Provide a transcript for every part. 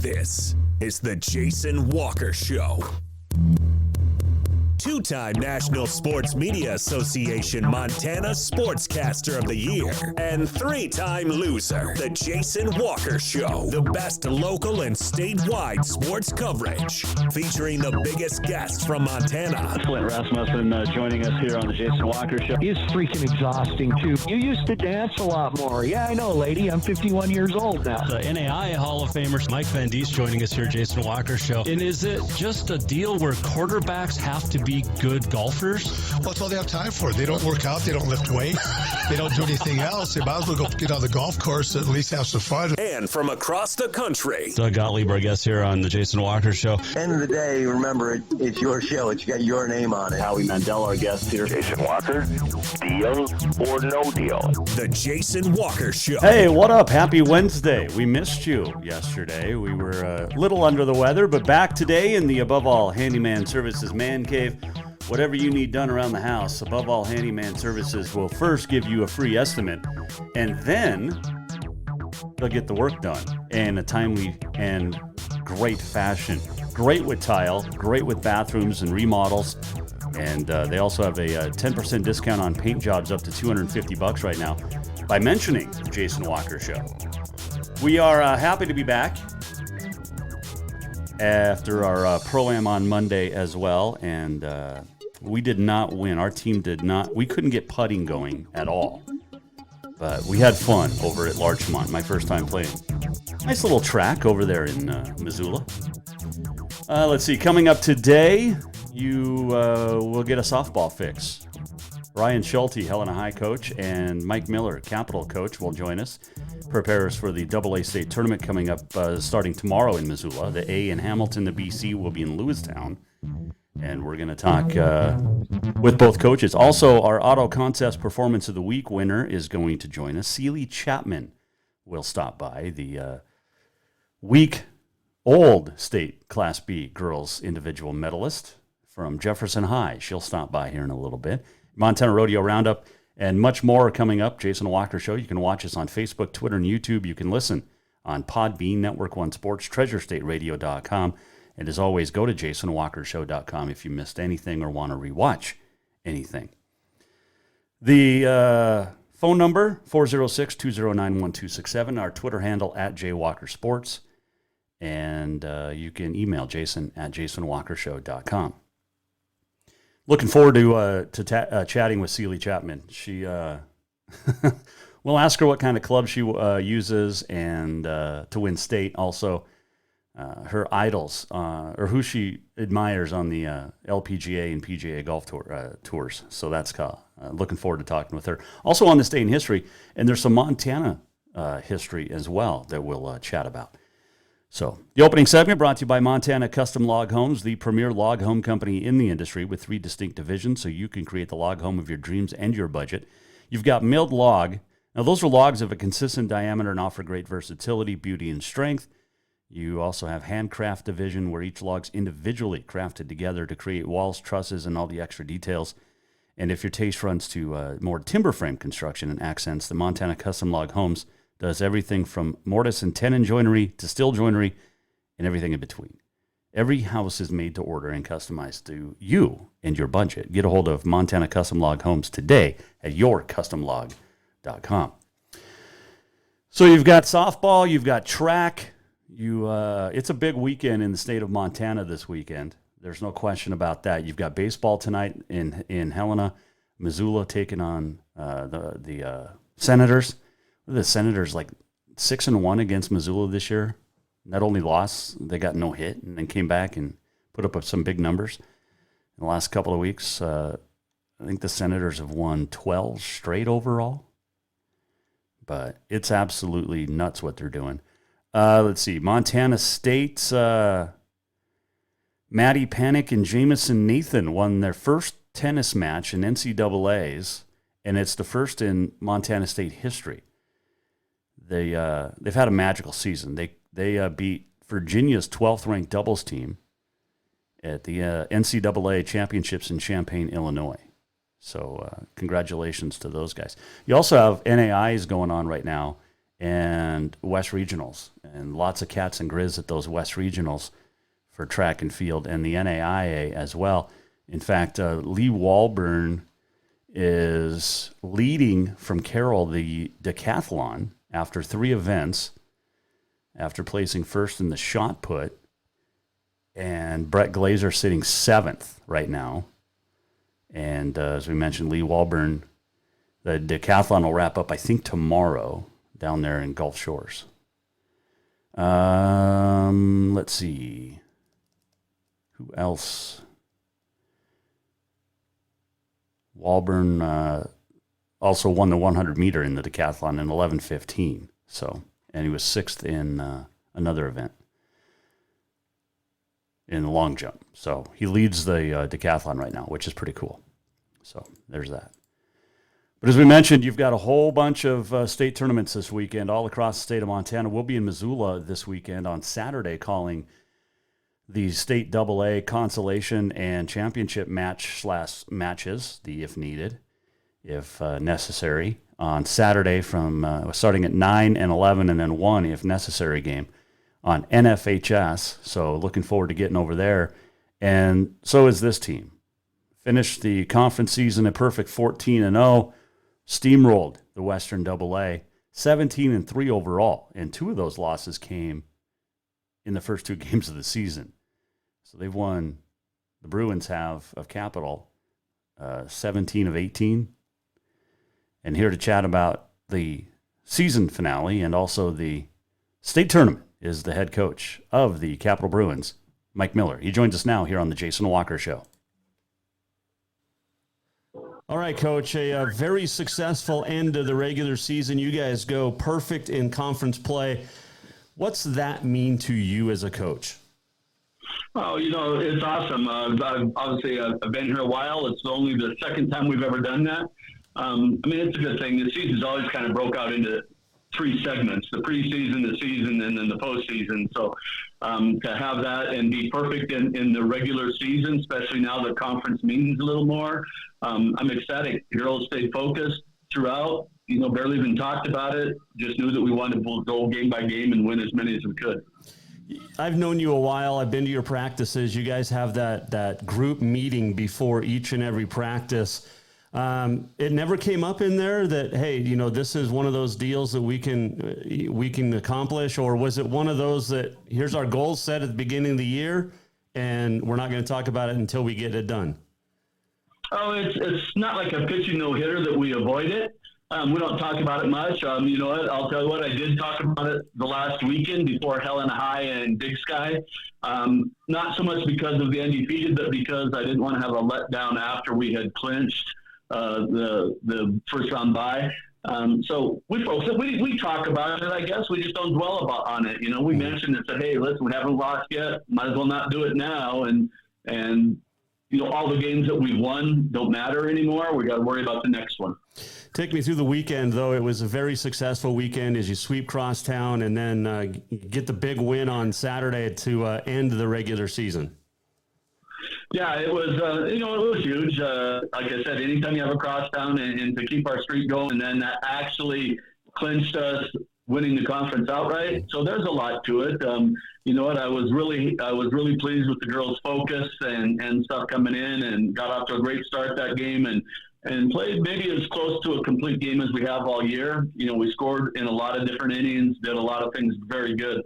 This is the Jason Walker Show. Two-time National Sports Media Association Montana Sportscaster of the Year and three-time loser, the Jason Walker Show. The best local and statewide sports coverage, featuring the biggest guests from Montana. Flint Rasmussen joining us here on the Jason Walker Show. He's freaking exhausting, too. You used to dance a lot more. Yeah, I know, lady. I'm 51 years old now. The NAI Hall of Famer Mike Van Diest joining us here, Jason Walker Show. And is it just a deal where quarterbacks have to be good golfers? Well, that's all they have time for. They don't work out. They don't lift weights. They don't do anything else. They might as well go get on the golf course and at least have some fun. And from across the country, Doug Gottlieb, our guest here on the Jason Walker Show. End of the day, remember, it's your show. It's got your name on it. Howie Mandel, our guest here. Jason Walker, deal or no deal? the Jason Walker Show. Hey, what up? Happy Wednesday. We missed you yesterday. We were a little under the weather, but back today in the Above All Handyman Services Man Cave. Whatever you need done around the house, Above All Handyman Services will first give you a free estimate, and then they'll get the work done in a timely and great fashion. Great with tile, great with bathrooms and remodels, and they also have a 10% discount on paint jobs up to $250 right now by mentioning the Jason Walker Show. We are happy to be back after our Pro-Am on Monday as well, and we did not win. Our team did not. We couldn't get putting going at all, but we had fun over at Larchmont, my first time playing. Nice little track over there in Missoula. Let's see, coming up today, you will get a softball fix. Ryan Schulte, Helena High coach, and Mike Miller, Capital coach, will join us. Prepare us for the AA state tournament coming up starting tomorrow in Missoula. The A in Hamilton, the BC will be in Lewistown. And we're going to talk with both coaches. Also, our Auto Contest Performance of the Week winner is going to join us. Celi Chapman will stop by, the week-old state Class B girls individual medalist from Jefferson High. She'll stop by here in a little bit. Montana Rodeo Roundup and much more coming up. Jason Walker Show. You can watch us on Facebook, Twitter, and YouTube. You can listen on Podbean, Network One Sports, TreasureStateRadio.com. And as always, go to JasonWalkerShow.com if you missed anything or want to rewatch anything. The phone number, 406-209-1267. Our Twitter handle, @JWalkerSports. And you can email Jason at JasonWalkerShow.com. Looking forward to chatting with Celi Chapman. She, we'll ask her what kind of club she uses and to win state. Also, her idols or who she admires on the LPGA and PGA golf tours. So that's looking forward to talking with her. Also on this day in history, and there's some Montana history as well that we'll chat about. So the opening segment brought to you by Montana Custom Log Homes, the premier log home company in the industry with 3 distinct divisions, so you can create the log home of your dreams and your budget. You've got milled log. Now those are logs of a consistent diameter and offer great versatility, beauty, and strength. You also have handcraft division where each log's individually crafted together to create walls, trusses, and all the extra details. And if your taste runs to more timber frame construction and accents, the Montana Custom Log Homes does everything from mortise and tenon joinery to steel joinery and everything in between. Every house is made to order and customized to you and your budget. Get a hold of Montana Custom Log Homes today at yourcustomlog.com. So you've got softball, you've got track. It's a big weekend in the state of Montana this weekend. There's no question about that. You've got baseball tonight in Helena, Missoula taking on the Senators. The Senators like 6-1 against Missoula this year. Not only lost, they got no hit and then came back and put up some big numbers. In the last couple of weeks, I think the Senators have won 12 straight overall. But it's absolutely nuts what they're doing. Let's see. Montana State, Maddie Panic and Jamison Nathan won their first tennis match in NCAAs, and it's the first in Montana State history. They've had a magical season. They beat Virginia's 12th ranked doubles team at the NCAA championships in Champaign, Illinois. So congratulations to those guys. You also have NAIs going on right now, and West Regionals, and lots of cats and grizz at those West Regionals for track and field, and the NAIA as well. In fact, Lee Walburn is leading from Carroll the decathlon after 3 events, after placing first in the shot put, and Brett Glazer sitting 7th right now. And as we mentioned, Lee Walburn, the decathlon will wrap up, I think, tomorrow down there in Gulf Shores. Let's see. Who else? Walburn also won the 100 meter in the decathlon in 11:15. So, and he was 6th in another event in the long jump. So he leads the decathlon right now, which is pretty cool. So there's that. But as we mentioned, you've got a whole bunch of state tournaments this weekend all across the state of Montana. We'll be in Missoula this weekend on Saturday calling the state AA consolation and championship matches, the if needed, if necessary, on Saturday from starting at 9 and 11 and then 1 if necessary game on NFHS. So looking forward to getting over there. And so is this team. Finished the conference season a perfect 14-0, steamrolled the Western AA, 17-3 overall, and 2 of those losses came in the first 2 games of the season. So they've won, the Bruins have, of Capital, 17 of 18. And here to chat about the season finale and also the state tournament is the head coach of the Capital Bruins, Mike Miller. He joins us now here on the Jason Walker Show. All right, Coach, a very successful end of the regular season. You guys go perfect in conference play. What's that mean to you as a coach? Oh, it's awesome. I've been here a while. It's only the second time we've ever done that. It's a good thing. The season's always kind of broke out into 3 segments: the preseason, the season, and then the postseason. So to have that and be perfect in the regular season, especially now the conference means a little more, I'm ecstatic. The girls stayed focused throughout. Barely even talked about it. Just knew that we wanted to go game by game and win as many as we could. I've known you a while. I've been to your practices. You guys have that group meeting before each and every practice. It never came up in there that, hey, this is one of those deals that we can accomplish, or was it one of those that here's our goals set at the beginning of the year and we're not going to talk about it until we get it done? Oh, it's not like a pitching no-hitter that we avoid it. We don't talk about it much. You know what? I'll tell you what, I did talk about it the last weekend before Helena High and Big Sky. Not so much because of the undefeated, but because I didn't want to have a letdown after we had clinched the first round bye. So we talk about it, I guess. We just don't dwell on it. We mentioned it, said, hey, listen, we haven't lost yet. Might as well not do it now. And all the games that we've won don't matter anymore. We got to worry about the next one. Take me through the weekend, though. It was a very successful weekend as you sweep crosstown and then get the big win on Saturday to end the regular season. Yeah, it was, it was huge. Like I said, anytime you have a crosstown and to keep our streak going, and then that actually clinched us winning the conference outright. So there's a lot to it. You know what? I was really pleased with the girls' focus and stuff coming in, and got off to a great start that game and played maybe as close to a complete game as we have all year. We scored in a lot of different innings, did a lot of things very good.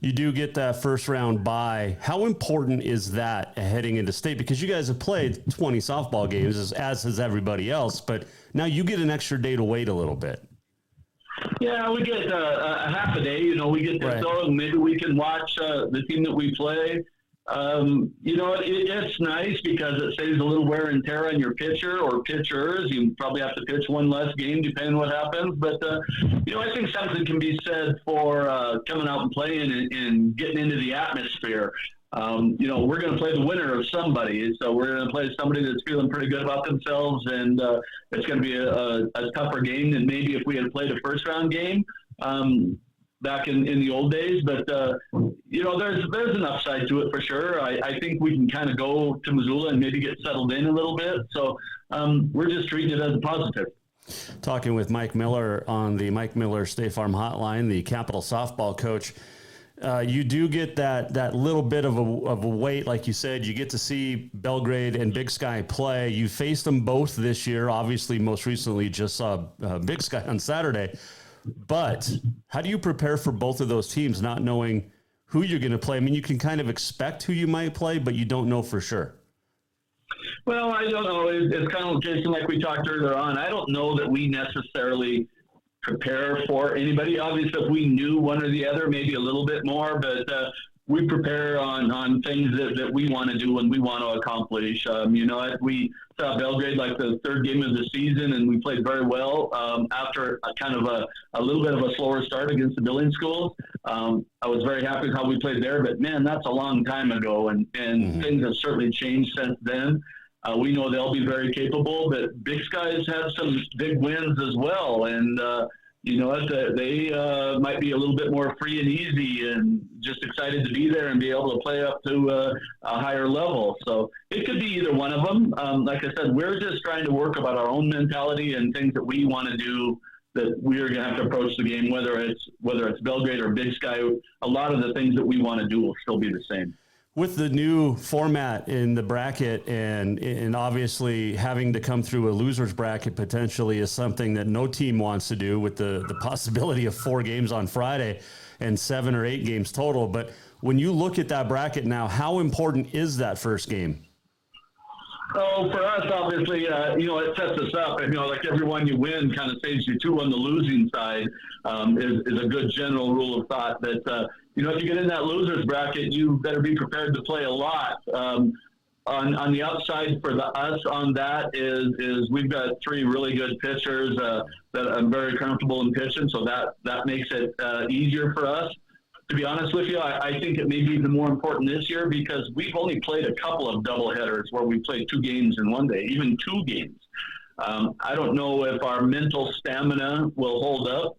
You do get that first round bye. How important is that heading into state? Because you guys have played 20 softball games, as has everybody else, but now you get an extra day to wait a little bit. Yeah, we get a half a day. We get to throw, and maybe we can watch the team that we play. It's nice because it saves a little wear and tear on your pitcher or pitchers. You probably have to pitch one less game depending on what happens. But, I think something can be said for coming out and playing and getting into the atmosphere. We're going to play the winner of somebody. So we're going to play somebody that's feeling pretty good about themselves. And it's going to be a tougher game than maybe if we had played a first-round game. Back in the old days, but there's an upside to it for sure. I think we can kind of go to Missoula and maybe get settled in a little bit. So we're just treating it as a positive. Talking with Mike Miller on the Mike Miller State Farm Hotline, the Capital softball coach. You do get that little bit of a wait, like you said. You get to see Belgrade and Big Sky play. You faced them both this year. Obviously, most recently just saw Big Sky on Saturday. But how do you prepare for both of those teams, not knowing who you're going to play? I mean, you can kind of expect who you might play, but you don't know for sure. Well, I don't know. It's kind of, Jason, like we talked earlier on. I don't know that we necessarily prepare for anybody. Obviously, if we knew one or the other, maybe a little bit more, but we prepare on things that we want to do and we want to accomplish. We saw Belgrade like the third game of the season, and we played very well after kind of a little bit of a slower start against the Billings schools. I was very happy with how we played there, but man, that's a long time ago, and things have certainly changed since then. We know they'll be very capable, but Big Sky's had some big wins as well, and they might be a little bit more free and easy and just excited to be there and be able to play up to a higher level. So it could be either one of them. Like I said, we're just trying to work about our own mentality and things that we want to do, that we're going to have to approach the game, whether it's Belgrade or Big Sky. A lot of the things that we want to do will still be the same. With the new format in the bracket and obviously having to come through a loser's bracket potentially is something that no team wants to do, with the possibility of 4 games on Friday and 7 or 8 games total. But when you look at that bracket now, how important is that first game? Oh, for us, obviously, it sets us up. Like every one you win kind of saves you 2 on the losing side, is a good general rule of thought that, if you get in that loser's bracket, you better be prepared to play a lot. On the upside for us on that is we've got 3 really good pitchers that I'm very comfortable in pitching, so that makes it easier for us. To be honest with you, I think it may be even more important this year because we've only played a couple of doubleheaders where we played 2 games in one day, even 2 games. I don't know if our mental stamina will hold up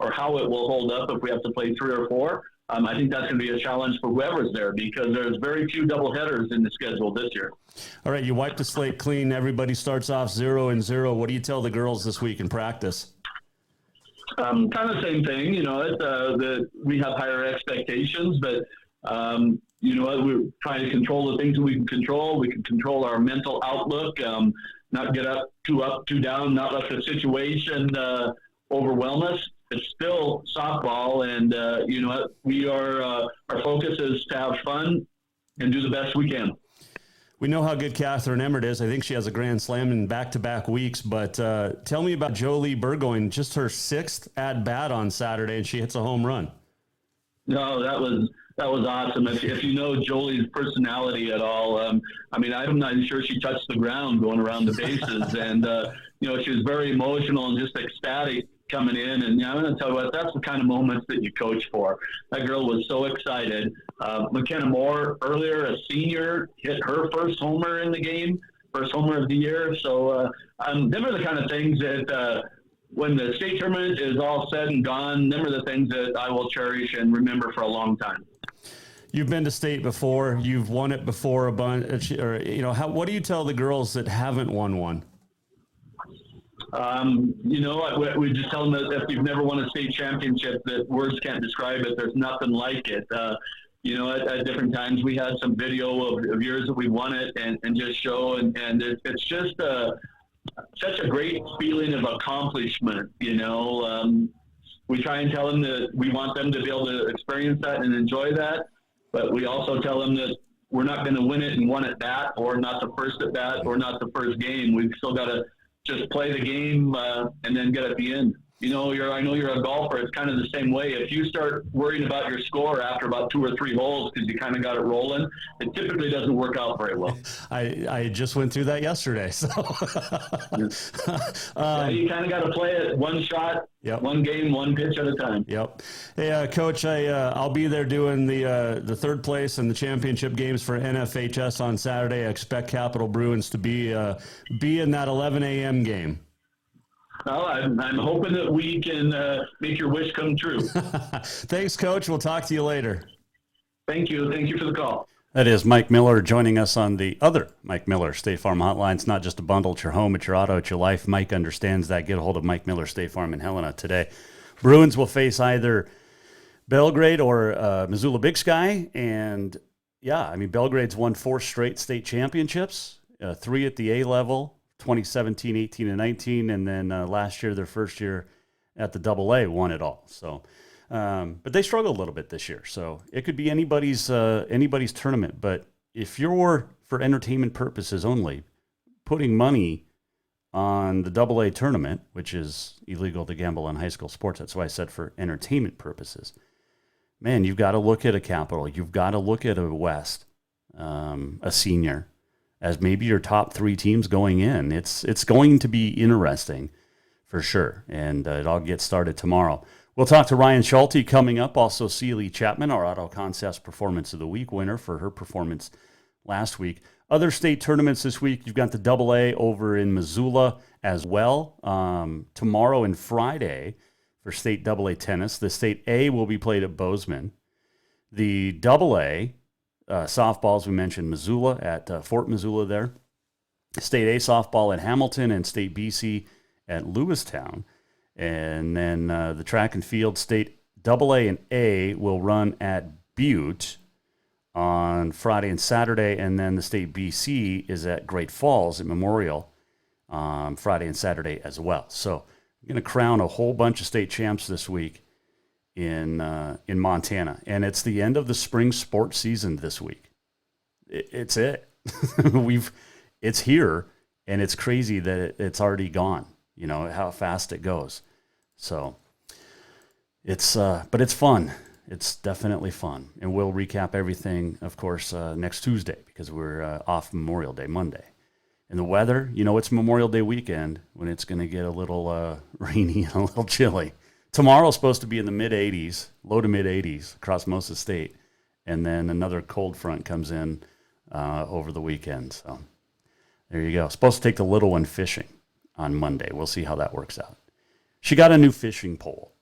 or how it will hold up if we have to play 3 or 4. I think that's going to be a challenge for whoever's there because there's very few doubleheaders in the schedule this year. All right, you wipe the slate clean. Everybody starts off 0-0. What do you tell the girls this week in practice? Kind of same thing, that we have higher expectations, but, we're trying to control the things that we can control. We can control our mental outlook, not get up, too down, not let the situation overwhelm us. It's still softball, and, our focus is to have fun and do the best we can. We know how good Catherine Emmert is. I think she has a grand slam in back-to-back weeks. But tell me about Jolie Burgoyne, just her 6th at-bat on Saturday, and she hits a home run. No, that was awesome. If you know Jolie's personality at all, I'm not even sure she touched the ground going around the bases. And, she was very emotional and just ecstatic coming in. And I'm going to tell you what, that's the kind of moments that you coach for. That girl was so excited. McKenna Moore, earlier, a senior, hit her first homer in the game, first homer of the year. So them are the kind of things that when the state tournament is all said and gone, them are the things that I will cherish and remember for a long time. You've been to state before. You've won it before a bunch. What do you tell the girls that haven't won one? We just tell them that if you've never won a state championship, that words can't describe it. There's nothing like it. At different times we had some video of years that we won it and just show, and it's just such a great feeling of accomplishment. We try and tell them that we want them to be able to experience that and enjoy that, but we also tell them that we're not going to win it in one at bat, or not the first at bat, or not the first game. We've still got to just play the game and then get at the end. I know you're a golfer. It's kind of the same way. If you start worrying about your score after about 2 or 3 holes because you kind of got it rolling, it typically doesn't work out very well. I just went through that yesterday. So you kind of got to play it one shot, one game, one pitch at a time. Yep. Hey, Coach, I'll be there doing the third place and the championship games for NFHS on Saturday. I expect Capital Bruins to be in that 11 a.m. game. Well, I'm hoping that we can make your wish come true. Thanks, Coach. We'll talk to you later. Thank you. Thank you for the call. That is Mike Miller joining us on the other Mike Miller State Farm Hotline. It's not just a bundle. It's your home, it's your auto, it's your life. Mike understands that. Get a hold of Mike Miller State Farm in Helena today. Bruins will face either Belgrade or Missoula Big Sky. And, yeah, I mean, Belgrade's won 4 straight state championships, 3 at the A level, 2017, 18, and 19. And then last year, their first year at the AA, won it all. So, but they struggled a little bit this year. So it could be anybody's tournament. But if you're, for entertainment purposes only, putting money on the AA tournament, which is illegal to gamble on high school sports, that's why I said for entertainment purposes, man, you've got to look at a Capital. You've got to look at a West, a Senior, as maybe your top 3 teams going in. It's going to be interesting for sure, and it all gets started tomorrow. We'll talk to Ryan Schulte coming up. Also, Celi Chapman, our Auto Contest Performance of the Week winner for her performance last week. Other state tournaments this week, you've got the AA over in Missoula as well. Tomorrow and Friday for state AA tennis. The state A will be played at Bozeman. The AA softballs, we mentioned Missoula at Fort Missoula there. State A softball at Hamilton and state BC at Lewistown. And then the track and field state AA and A will run at Butte on Friday and Saturday. And then the state BC is at Great Falls at Memorial Friday and Saturday as well. So we're going to crown a whole bunch of state champs this week in Montana. And it's the end of the spring sports season this week. It's it. It's here, and it's crazy that it's already gone. You know, how fast it goes. So it's, but it's fun. It's definitely fun. And we'll recap everything, of course, next Tuesday because we're off Memorial Day Monday. And the weather, you know, it's Memorial Day weekend when it's going to get a little rainy and a little chilly. Tomorrow's supposed to be in the mid-80s, low to mid-80s across most of the state. And then another cold front comes in over the weekend. So there you go. Supposed to take the little one fishing on Monday. We'll see how that works out. She got a new fishing pole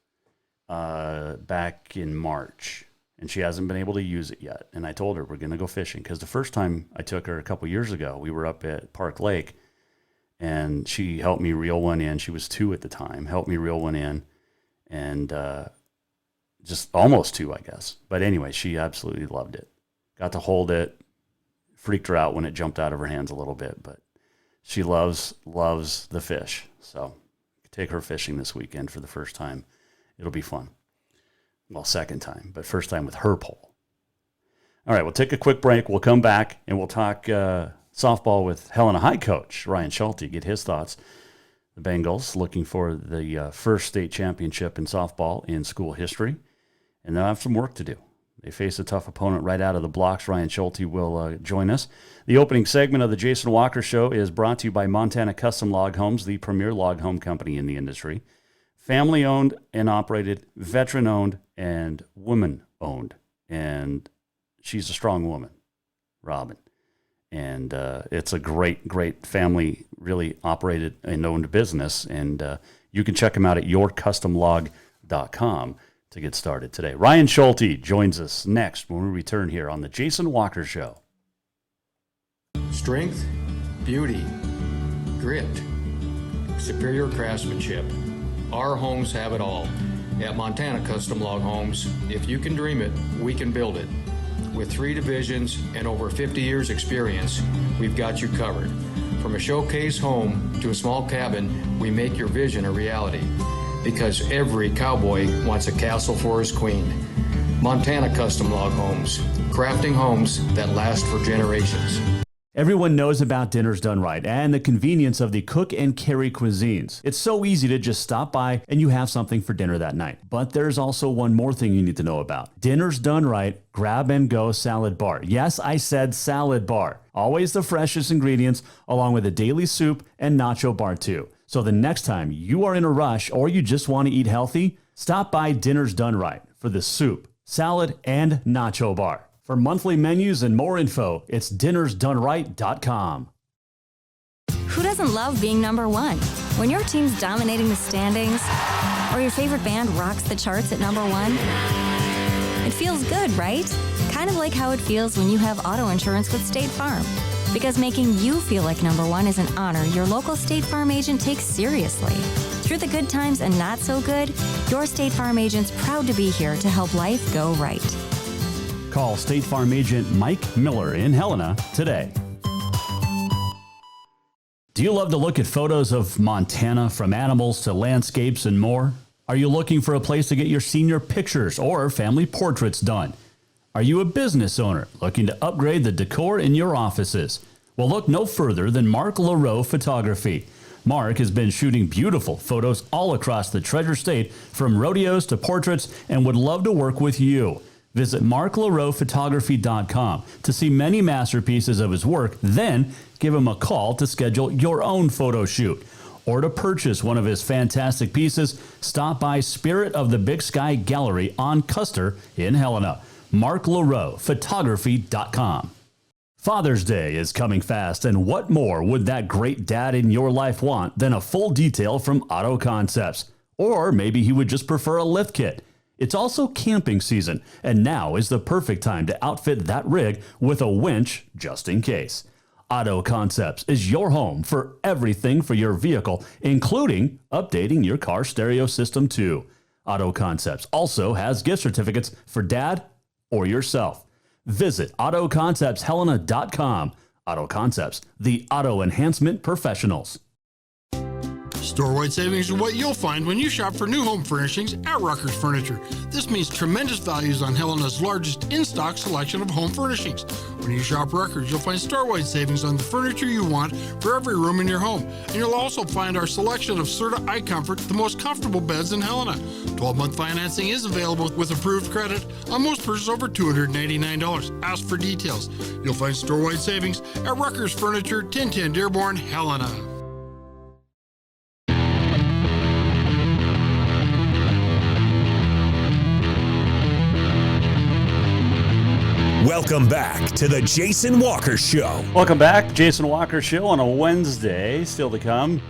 back in March, and she hasn't been able to use it yet. And I told her we're going to go fishing because the first time I took her a couple years ago, we were up at Park Lake, and she helped me reel one in. She was 2 at the time, helped me reel one in, and just almost 2, I guess. But anyway, she absolutely loved it. Got to hold it, freaked her out when it jumped out of her hands a little bit, but she loves the fish. So take her fishing this weekend for the first time. It'll be fun. Well, second time, but first time with her pole. All right, we'll take a quick break. We'll come back, and we'll talk softball with Helena High coach Ryan Schulte, get his thoughts. The Bengals looking for the first state championship in softball in school history, and they'll have some work to do. They face a tough opponent right out of the blocks. Ryan Schulte will join us. The opening segment of the Jason Walker Show is brought to you by Montana Custom Log Homes, the premier log home company in the industry. Family-owned and operated, veteran-owned, and woman-owned. And she's a strong woman, Robin. And it's a great family, really operated and owned business. And you can check them out at yourcustomlog.com to get started today. Ryan Schulte joins us next when we return here on the Jason Walker Show. Strength, beauty, grit, superior craftsmanship. Our homes have it all. At Montana Custom Log Homes, if you can dream it, we can build it. With 3 divisions and over 50 years experience, we've got you covered. From a showcase home to a small cabin, we make your vision a reality. Because every cowboy wants a castle for his queen. Montana Custom Log Homes, crafting homes that last for generations. Everyone knows about Dinners Done Right and the convenience of the cook and carry cuisines. It's so easy to just stop by and you have something for dinner that night. But there's also one more thing you need to know about. Dinners Done Right Grab and Go Salad Bar. Yes, I said salad bar. Always the freshest ingredients along with a daily soup and nacho bar too. So the next time you are in a rush or you just want to eat healthy, stop by Dinners Done Right for the soup, salad, and nacho bar. For monthly menus and more info, it's dinnersdoneright.com. Who doesn't love being number one? When your team's dominating the standings or your favorite band rocks the charts at number one, It feels good, right? Kind of like how it feels when you have auto insurance with State Farm. Because making you feel like number one is an honor your local State Farm agent takes seriously. Through the good times and not so good, your State Farm agent's proud to be here to help life go right. Call State Farm agent Mike Miller in Helena today. Do you love to look at photos of Montana, from animals to landscapes and more? Are you looking for a place to get your senior pictures or family portraits done? Are you a business owner looking to upgrade the decor in your offices? Well, look no further than Mark Laro Photography. Mark has been shooting beautiful photos all across the Treasure State, from rodeos to portraits, and would love to work with you. Visit marklarophotography.com to see many masterpieces of his work, then give him a call to schedule your own photo shoot. Or to purchase one of his fantastic pieces, stop by Spirit of the Big Sky Gallery on Custer in Helena. marklarophotography.com. Father's Day is coming fast, and what more would that great dad in your life want than a full detail from Auto Concepts? Or maybe he would just prefer a lift kit. It's also camping season, and now is the perfect time to outfit that rig with a winch just in case. Auto Concepts is your home for everything for your vehicle, including updating your car stereo system too. Auto Concepts also has gift certificates for dad or yourself. Visit AutoConceptsHelena.com. Auto Concepts, the auto enhancement professionals. Store-wide savings are what you'll find when you shop for new home furnishings at Rucker's Furniture. This means tremendous values on Helena's largest in-stock selection of home furnishings. When you shop Rucker's, you'll find store-wide savings on the furniture you want for every room in your home. And you'll also find our selection of Serta iComfort, the most comfortable beds in Helena. 12-month financing is available with approved credit on most purchases over $299. Ask for details. You'll find store-wide savings at Rucker's Furniture, 1010 Dearborn, Helena. Welcome back to the Jason Walker Show. Welcome back, Jason Walker Show on a Wednesday. Still to come,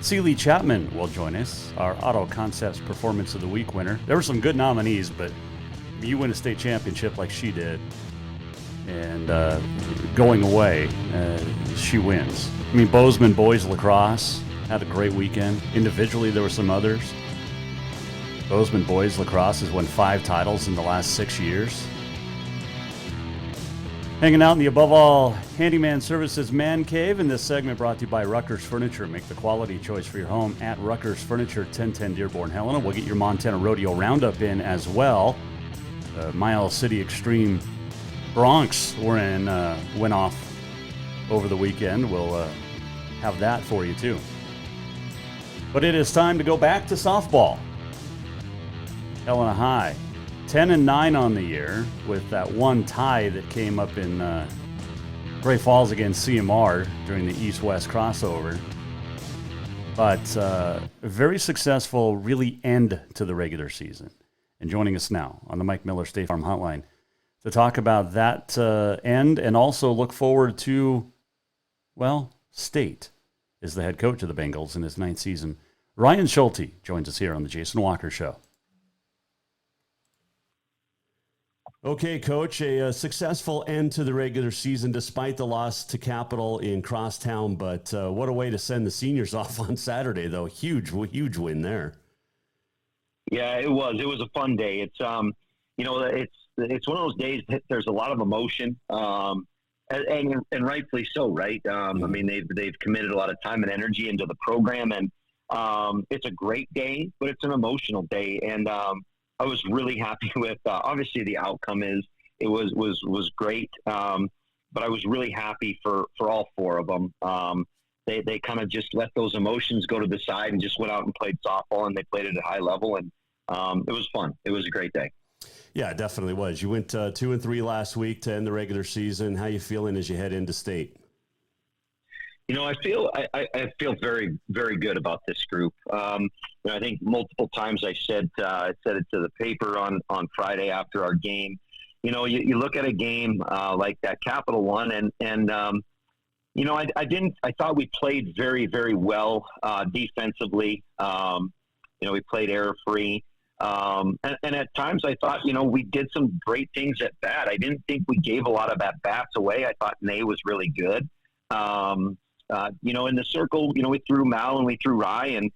Celi Chapman will join us, our Auto Concepts Performance of the Week winner. There were some good nominees, but you win a state championship like she did, and going away, she wins. I mean, Bozeman boys lacrosse had a great weekend. Individually, there were some others. Bozeman boys lacrosse has won 5 titles in the last 6 years. Hanging out in the Above All Handyman Services Man Cave, in this segment brought to you by Rucker's Furniture. Make the quality choice for your home at Rucker's Furniture, 1010 Dearborn, Helena. We'll get your Montana Rodeo Roundup in as well. Miles City Extreme Bronx went off over the weekend. We'll have that for you too. But it is time to go back to softball. Helena High, 10-9 on the year, with that one tie that came up in Great Falls against CMR during the East-West crossover. But a very successful, really, end to the regular season. And joining us now on the Mike Miller State Farm Hotline to talk about that end and also look forward to, well, State is the head coach of the Bengals in his 9th season. Ryan Schulte joins us here on the Jason Walker Show. Okay, Coach, a successful end to the regular season despite the loss to Capital in Crosstown, but what a way to send the seniors off on Saturday, though. Huge win there. Yeah, it was. It was a fun day. It's it's one of those days that there's a lot of emotion, and rightfully so, right? I mean, they've committed a lot of time and energy into the program, and it's a great day, but it's an emotional day, and I was really happy with, obviously the outcome was great. But I was really happy for all 4 of them. They kind of just let those emotions go to the side and just went out and played softball, and they played at a high level, and it was fun. It was a great day. Yeah, it definitely was. You went 2-3 last week to end the regular season. How you feeling as you head into State? You know, I feel very, very good about this group. I think multiple times I said it to the paper on Friday after our game. You know, you look at a game like that Capital one, and I thought we played very, very well defensively. We played error free. And at times I thought, we did some great things at bat. I didn't think we gave a lot of at bats away. I thought Nay was really good. In the circle, we threw Mal and we threw Rye, and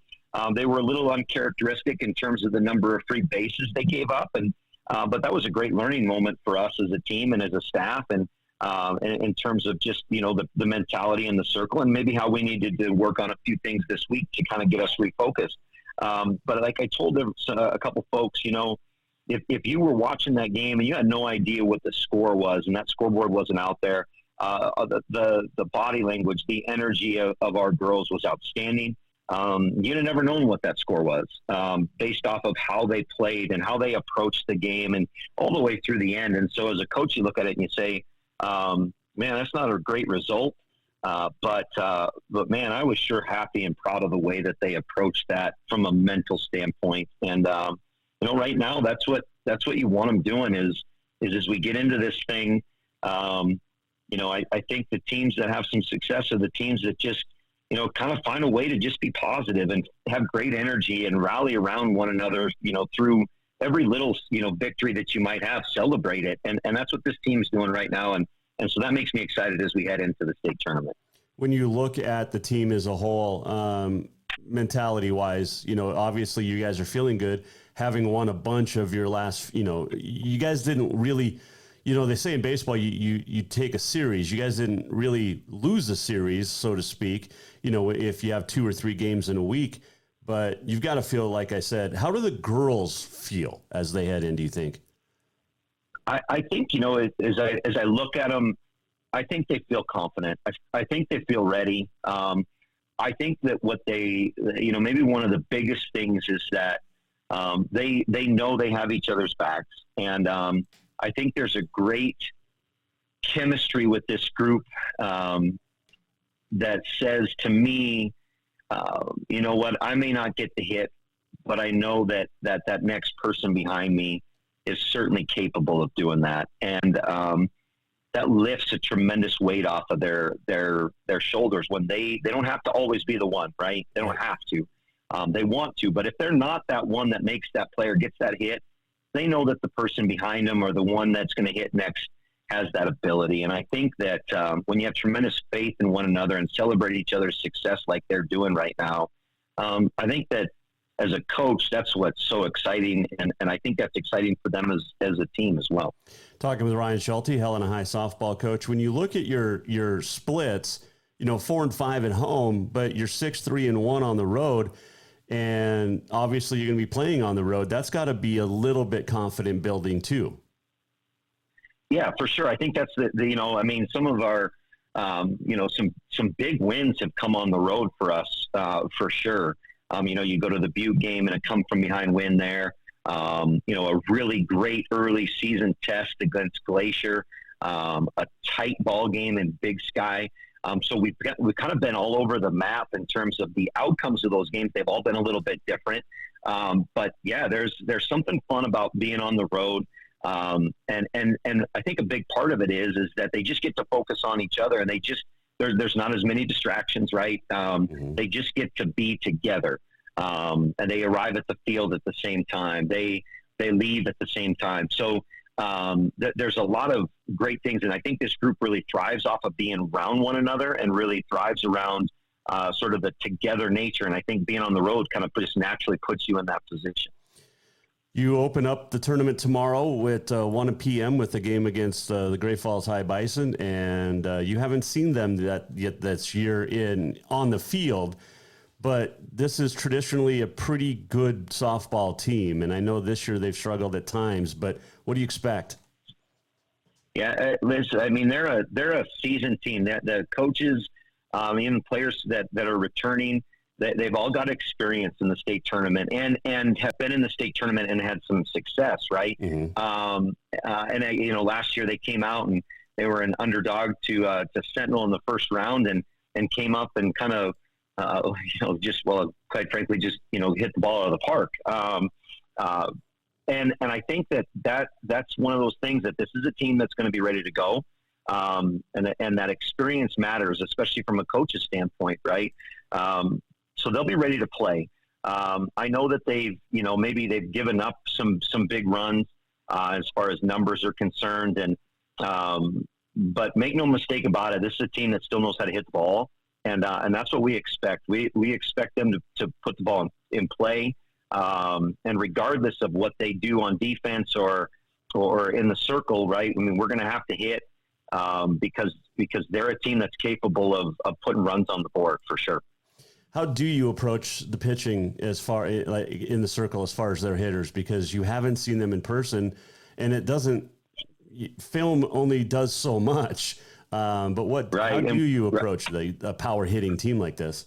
they were a little uncharacteristic in terms of the number of free bases they gave up. But that was a great learning moment for us as a team and as a staff. And in terms of just, the mentality in the circle and maybe how we needed to work on a few things this week to kind of get us refocused. But like I told a couple folks, if you were watching that game and you had no idea what the score was and that scoreboard wasn't out there, the body language, the energy of our girls was outstanding. You'd have never known what that score was, based off of how they played and how they approached the game and all the way through the end. And so as a coach, you look at it and you say, man, that's not a great result. But man, I was sure happy and proud of the way that they approached that from a mental standpoint. And, right now that's what you want them doing is as we get into this thing, I think the teams that have some success are the teams that just, kind of find a way to just be positive and have great energy and rally around one another, through every little, victory that you might have, celebrate it. And that's what this team's doing right now. And so that makes me excited as we head into the state tournament. When you look at the team as a whole, mentality wise, obviously you guys are feeling good, having won a bunch of your last, you guys didn't really, they say in baseball, you take a series. You guys didn't really lose a series, so to speak, if you have 2 or 3 games in a week. But you've got to feel, like I said, how do the girls feel as they head in, do you think? I think, as I look at them, I think they feel confident. I think they feel ready. I think that what they, maybe one of the biggest things is that they know they have each other's backs. And I think there's a great chemistry with this group that says to me, you know what, I may not get the hit, but I know that next person behind me is certainly capable of doing that. And that lifts a tremendous weight off of their shoulders when they don't have to always be the one, right? They don't have to. They want to, but if they're not that one that makes that player, gets that hit, they know that the person behind them or the one that's going to hit next has that ability. And I think that when you have tremendous faith in one another and celebrate each other's success like they're doing right now, I think that as a coach, that's what's so exciting. And I think that's exciting for them as a team as well. Talking with Ryan Schulte, Helena High softball coach. When you look at your splits, 4-5 at home, but you're 6-3-1 on the road, and obviously you're going to be playing on the road. That's got to be a little bit confident building too. Yeah, for sure. I think that's some of our, some big wins have come on the road for us, for sure. You go to the Butte game and a come from behind win there. A really great early season test against Glacier, a tight ball game in Big Sky. So we've kind of been all over the map in terms of the outcomes of those games. They've all been a little bit different. But yeah, there's something fun about being on the road. And I think a big part of it is that they just get to focus on each other, and there's not as many distractions, right? They just get to be together. And they arrive at the field at the same time. They leave at the same time. So there's a lot of great things, and I think this group really thrives off of being around one another and really thrives around sort of the together nature. And I think being on the road kind of just naturally puts you in that position. You open up the tournament tomorrow at 1 p.m. with a game against the Great Falls High Bison, and you haven't seen them yet this year on the field. But this is traditionally a pretty good softball team, and I know this year they've struggled at times. But what do you expect? Yeah, listen, I mean they're a seasoned team. The coaches, even players that are returning, they've all got experience in the state tournament and have been in the state tournament and had some success, right? Mm-hmm. Last year they came out and they were an underdog to Sentinel in the first round and came up and kind of. Quite frankly, just hit the ball out of the park. And I think that's one of those things that this is a team that's going to be ready to go. And that experience matters, especially from a coach's standpoint, right? So they'll be ready to play. I know that maybe they've given up some big runs as far as numbers are concerned, but make no mistake about it, this is a team that still knows how to hit the ball, and that's what we expect. We expect them to put the ball in play, and regardless of what they do on defense or in the circle, right? I mean, we're going to have to hit because they're a team that's capable of putting runs on the board for sure. How do you approach the pitching as far like in the circle as far as their hitters? Because you haven't seen them in person, and film only does so much. But how do you approach a power hitting team like this?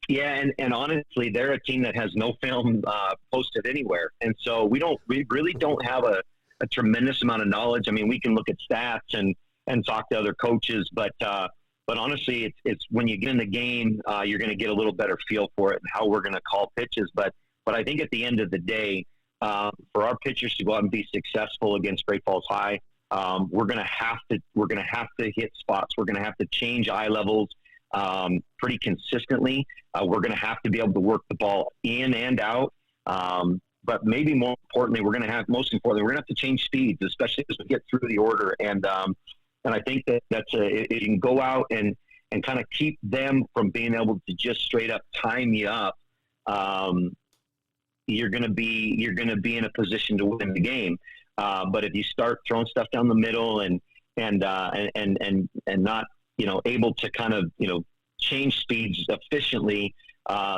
Yeah, and honestly, they're a team that has no film posted anywhere, and so we really don't have a tremendous amount of knowledge. I mean, we can look at stats and talk to other coaches, but honestly, it's when you get in the game, you're going to get a little better feel for it and how we're going to call pitches. But I think at the end of the day, for our pitchers to go out and be successful against Great Falls High, we're going to have to hit spots. We're going to have to change eye levels pretty consistently. We're going to have to be able to work the ball in and out. But maybe more importantly, we're going to have to change speeds, especially as we get through the order. And I think that's if you can go out and kind of keep them from being able to just straight up time you up, you're going to be in a position to win the game. But if you start throwing stuff down the middle and not, able to kind of, change speeds efficiently,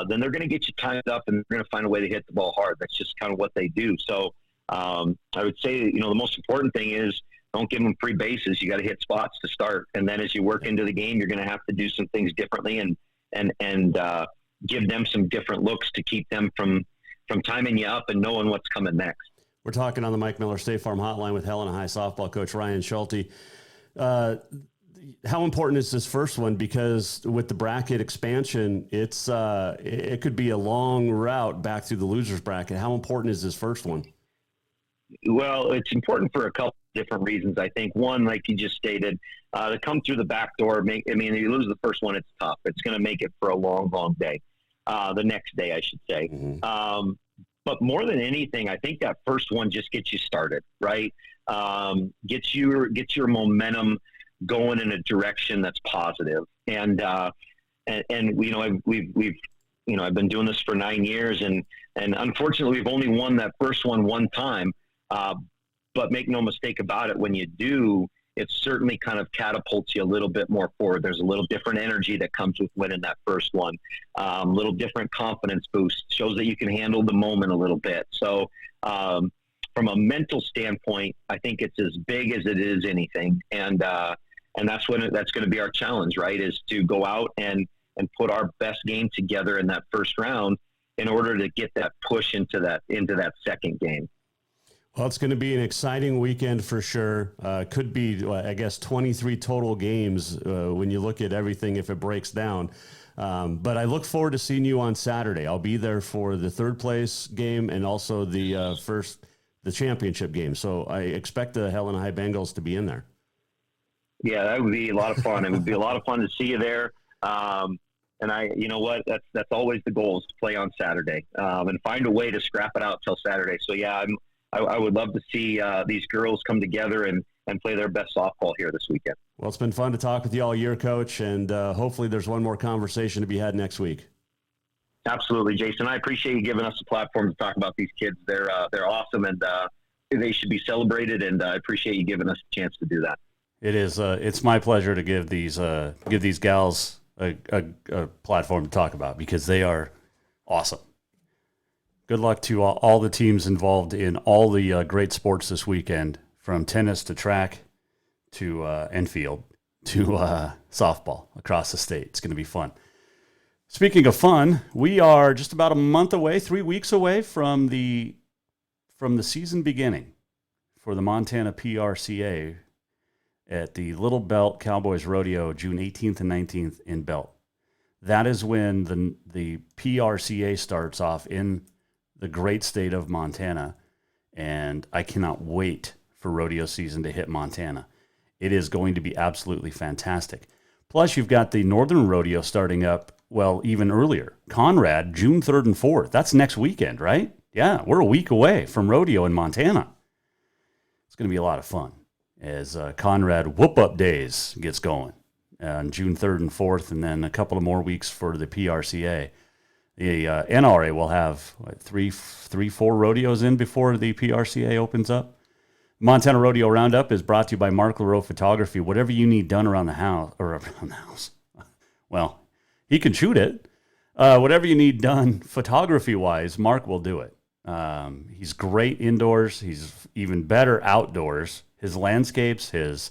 then they're going to get you timed up and they're going to find a way to hit the ball hard. That's just kind of what they do. So I would say, the most important thing is don't give them free bases. You got to hit spots to start. And then as you work into the game, you're going to have to do some things differently and give them some different looks to keep them from timing you up and knowing what's coming next. We're talking on the Mike Miller State Farm Hotline with Helena High softball coach Ryan Schulte. How important is this first one? Because with the bracket expansion, it could be a long route back through the losers bracket. How important is this first one? Well, it's important for a couple different reasons. I think one, like you just stated, to come through the back door. If you lose the first one, it's tough. It's going to make it for a long, long day. The next day, I should say. Mm-hmm. But more than anything, I think that first one just gets you started, right? Gets your momentum going in a direction that's positive. And I've been doing this for 9 years, and unfortunately, we've only won that first one time. But make no mistake about it, when you do, it certainly kind of catapults you a little bit more forward. There's a little different energy that comes with winning that first one. Little different confidence boost, shows that you can handle the moment a little bit. So from a mental standpoint, I think it's as big as it is anything. And that's going to be our challenge, right? Is to go out and put our best game together in that first round in order to get that push into that second game. Well, it's going to be an exciting weekend for sure. Could be, I guess, 23 total games when you look at everything if it breaks down. But I look forward to seeing you on Saturday. I'll be there for the third place game and also the championship game. So I expect the Helena High Bengals to be in there. Yeah, that would be a lot of fun. It would be a lot of fun to see you there. And you know what? That's always the goal, is to play on Saturday and find a way to scrap it out till Saturday. So yeah, I would love to see these girls come together and play their best softball here this weekend. Well, it's been fun to talk with you all year, Coach, and hopefully there's one more conversation to be had next week. Absolutely, Jason. I appreciate you giving us a platform to talk about these kids. They're awesome, and they should be celebrated, and I appreciate you giving us a chance to do that. It is. It's my pleasure to give these gals a platform to talk about, because they are awesome. Good luck to all the teams involved in all the great sports this weekend, from tennis to track to and field to softball across the state. It's going to be fun. Speaking of fun, we are just about a month away, 3 weeks away from the season beginning for the Montana PRCA at the Little Belt Cowboys Rodeo, June 18th and 19th in Belt. That is when the PRCA starts off in the great state of Montana, and I cannot wait for rodeo season to hit Montana. It is going to be absolutely fantastic. Plus, you've got the Northern Rodeo starting up well, even earlier. Conrad, June 3rd and 4th. That's next weekend, right? Yeah, we're a week away from Rodeo in Montana. It's going to be a lot of fun as Conrad Whoop-Up Days gets going on June 3rd and 4th, and then a couple of more weeks for the PRCA. The NRA will have three, 4 rodeos in before the PRCA opens up. Montana Rodeo Roundup is brought to you by Mark Laro Photography. Whatever you need done around the house, well, he can shoot it. Whatever you need done photography-wise, Mark will do it. He's great indoors. He's even better outdoors. His landscapes, his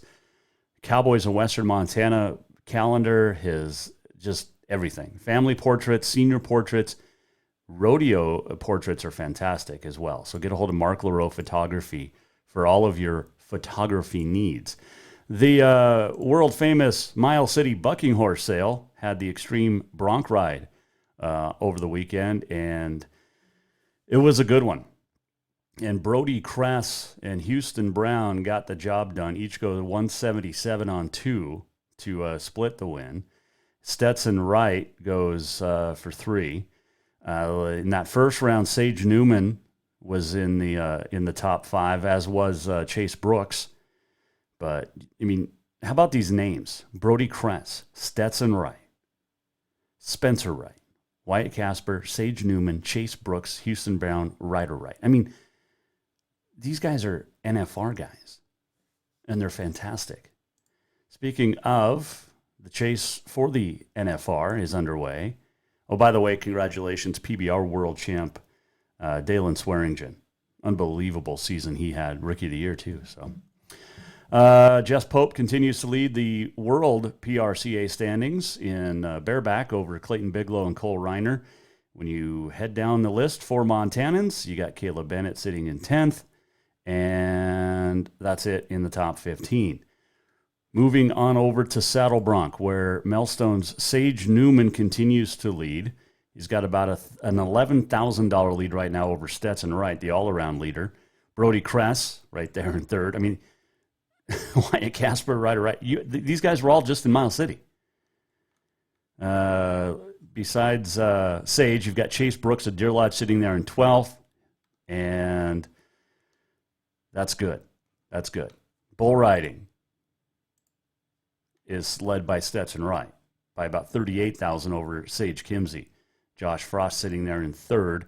Cowboys in Western Montana calendar, his just everything. Family portraits, senior portraits, rodeo portraits are fantastic as well. So get a hold of Mark Laro Photography for all of your photography needs. The world famous Mile City Buckinghorse sale had the extreme bronc ride over the weekend, and it was a good one. And Brody Kress and Houston Brown got the job done. Each go 177 on 2 to split the win. Stetson Wright goes for 3. In that first round, Sage Newman was in the top 5, as was Chase Brooks. But, I mean, how about these names? Brody Kress, Stetson Wright, Spencer Wright, Wyatt Casper, Sage Newman, Chase Brooks, Houston Brown, Ryder Wright. I mean, these guys are NFR guys, and they're fantastic. Speaking of, the chase for the NFR is underway. Oh, by the way, congratulations, PBR world champ Dalen Swearingen. Unbelievable season he had. Rookie of the year, too. So, Jess Pope continues to lead the world PRCA standings in bareback over Clayton Bigelow and Cole Reiner. When you head down the list for Montanans, you got Caleb Bennett sitting in 10th, and that's it in the top 15. Moving on over to Saddle Bronc, where Melstone's Sage Newman continues to lead. He's got about an $11,000 lead right now over Stetson Wright, the all-around leader. Brody Kress right there in 3rd. I mean, Wyatt Casper, Ryder Wright. These guys were all just in Mile City. Besides Sage, you've got Chase Brooks of Deer Lodge sitting there in 12th, and that's good. That's good. Bull riding is led by Stetson Wright by about 38,000 over Sage Kimsey. Josh Frost sitting there in 3rd.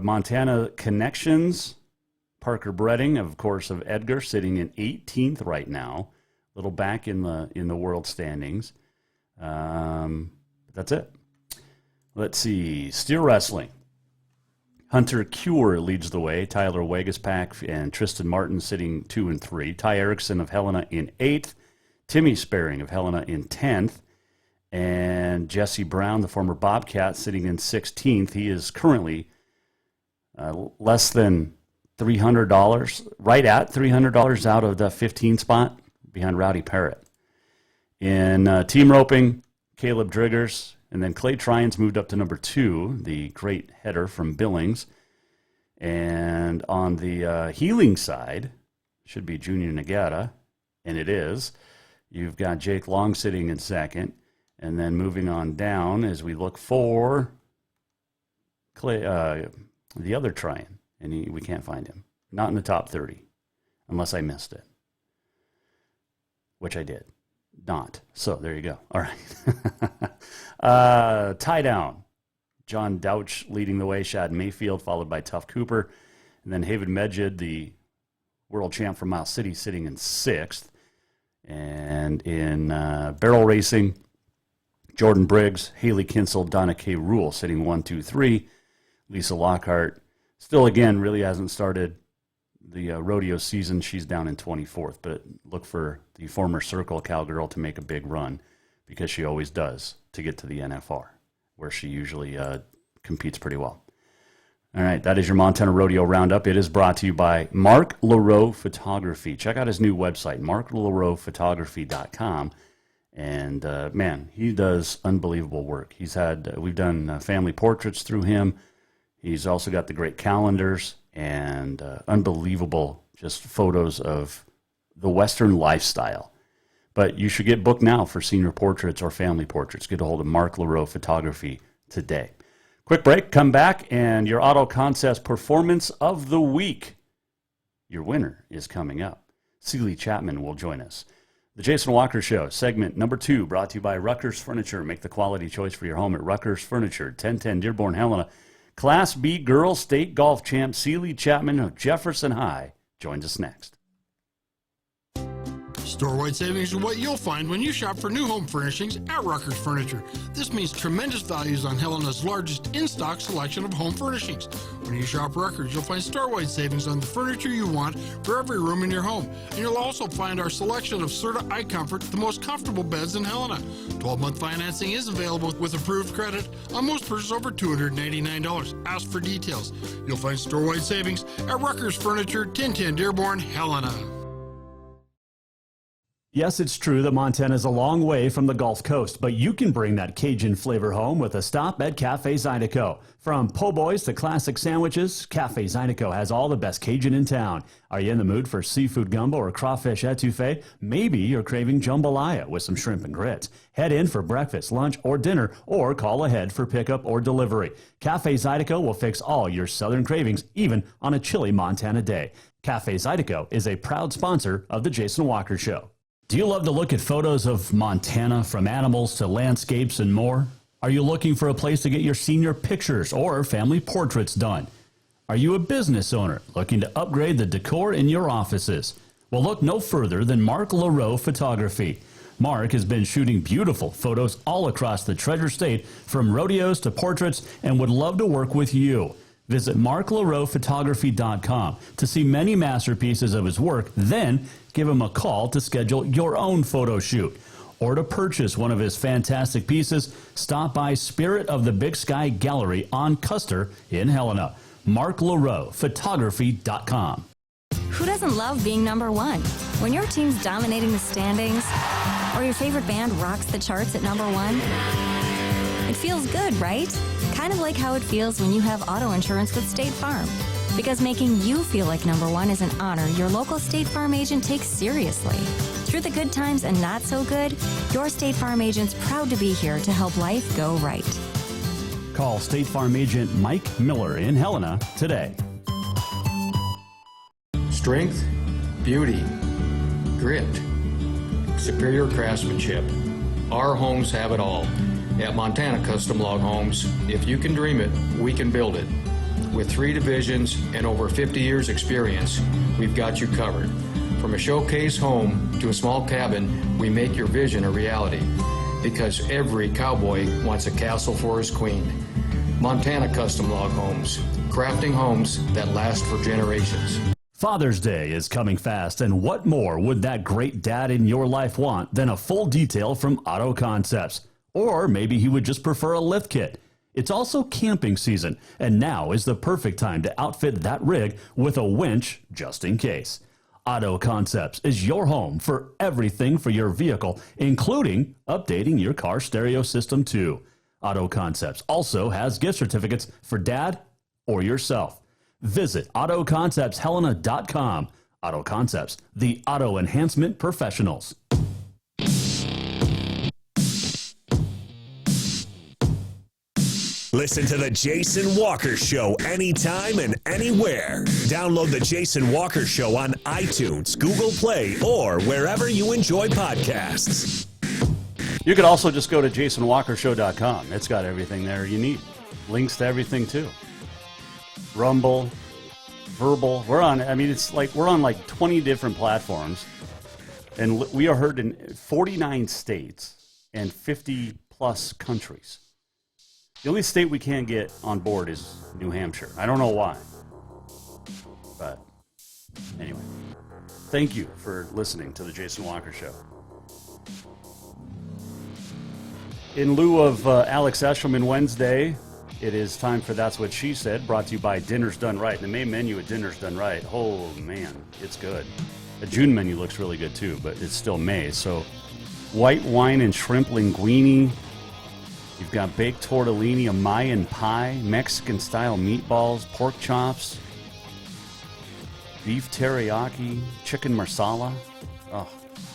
Montana Connections, Parker Bredding, of course, of Edgar, sitting in 18th right now. A little back in the world standings. That's it. Let's see. Steer wrestling. Hunter Cure leads the way. Tyler Wegaspack and Tristan Martin sitting 2 and 3. Ty Erickson of Helena in 8th. Timmy Sparing of Helena in 10th. And Jesse Brown, the former Bobcat, sitting in 16th. He is currently less than $300, right at $300 out of the 15 spot behind Rowdy Parrott. In team roping, Caleb Driggers, and then Clay Tryons moved up to number 2, the great header from Billings. And on the healing side, should be Junior Nagata, and it is. You've got Jake Long sitting in 2nd. And then moving on down as we look for Clay, the other Tryon, and we can't find him. Not in the top 30, unless I missed it, which I did not. So there you go. All right. Tie down. John Douch leading the way, Shad Mayfield, followed by Tuff Cooper. And then Haven Medjid, the world champ from Mile City, sitting in 6th. And in barrel racing, Jordan Briggs, Haley Kinsel, Donna K. Rule sitting 1, 2, 3. Lisa Lockhart still, again, really hasn't started the rodeo season. She's down in 24th, but look for the former Circle cowgirl to make a big run because she always does to get to the NFR, where she usually competes pretty well. All right, that is your Montana Rodeo Roundup. It is brought to you by Mark Laro Photography. Check out his new website, marklarophotography.com. And, man, he does unbelievable work. We've done family portraits through him. He's also got the great calendars and unbelievable just photos of the Western lifestyle. But you should get booked now for senior portraits or family portraits. Get a hold of Mark Laro Photography today. Quick break, come back, and your Auto Concepts Performance of the Week. Your winner is coming up. Celi Chapman will join us. The Jason Walker Show, segment number 2, brought to you by Rucker's Furniture. Make the quality choice for your home at Rucker's Furniture, 1010 Dearborn, Helena. Class B girls state golf champ Celi Chapman of Jefferson High joins us next. Store-wide savings are what you'll find when you shop for new home furnishings at Rucker's Furniture. This means tremendous values on Helena's largest in-stock selection of home furnishings. When you shop Rucker's, you'll find store-wide savings on the furniture you want for every room in your home. And you'll also find our selection of Serta iComfort, the most comfortable beds in Helena. 12-month financing is available with approved credit on most purchases over $289. Ask for details. You'll find store-wide savings at Rucker's Furniture, 1010 Dearborn, Helena. Yes, it's true that Montana is a long way from the Gulf Coast, but you can bring that Cajun flavor home with a stop at Cafe Zydeco. From po' boys to classic sandwiches, Cafe Zydeco has all the best Cajun in town. Are you in the mood for seafood gumbo or crawfish etouffee? Maybe you're craving jambalaya with some shrimp and grits. Head in for breakfast, lunch, or dinner, or call ahead for pickup or delivery. Cafe Zydeco will fix all your southern cravings, even on a chilly Montana day. Cafe Zydeco is a proud sponsor of The Jason Walker Show. Do you love to look at photos of Montana, from animals to landscapes and more? Are you looking for a place to get your senior pictures or family portraits done? Are you a business owner looking to upgrade the decor in your offices? Well, look no further than Mark Laro Photography. Mark has been shooting beautiful photos all across the Treasure State, from rodeos to portraits, and would love to work with you. Visit marklarophotography.com to see many masterpieces of his work, then give him a call to schedule your own photo shoot. Or to purchase one of his fantastic pieces, stop by Spirit of the Big Sky Gallery on Custer in Helena. marklarophotography.com. Who doesn't love being number one? When your team's dominating the standings, or your favorite band rocks the charts at number one, it feels good, right? Kind of like how it feels when you have auto insurance with State Farm. Because making you feel like number one is an honor your local State Farm agent takes seriously. Through the good times and not so good, your State Farm agent's proud to be here to help life go right. Call State Farm agent Mike Miller in Helena today. Strength, beauty, grit, superior craftsmanship. Our homes have it all. At Montana Custom Log Homes, if you can dream it, we can build it. With 3 divisions and over 50 years experience, we've got you covered. From a showcase home to a small cabin, we make your vision a reality. Because every cowboy wants a castle for his queen. Montana Custom Log Homes, crafting homes that last for generations. Father's Day is coming fast, and what more would that great dad in your life want than a full detail from Auto Concepts? Or maybe he would just prefer a lift kit. It's also camping season, and now is the perfect time to outfit that rig with a winch just in case. Auto Concepts is your home for everything for your vehicle, including updating your car stereo system too. Auto Concepts also has gift certificates for dad or yourself. Visit AutoConceptsHelena.com. Auto Concepts, the auto enhancement professionals. Listen to The Jason Walker Show anytime and anywhere. Download The Jason Walker Show on iTunes, Google Play, or wherever you enjoy podcasts. You could also just go to jasonwalkershow.com. It's got everything there you need. Links to everything, too. Rumble, Verbal. We're on 20 different platforms. And we are heard in 49 states and 50-plus countries. The only state we can't get on board is New Hampshire. I don't know why. But anyway, thank you for listening to The Jason Walker Show. In lieu of Alex Eshelman Wednesday, it is time for That's What She Said, brought to you by Dinner's Done Right. The main menu at Dinner's Done Right, oh man, it's good. The June menu looks really good too, but it's still May. So white wine and shrimp linguine. You've got baked tortellini, a Mayan pie, Mexican-style meatballs, pork chops, beef teriyaki, chicken marsala,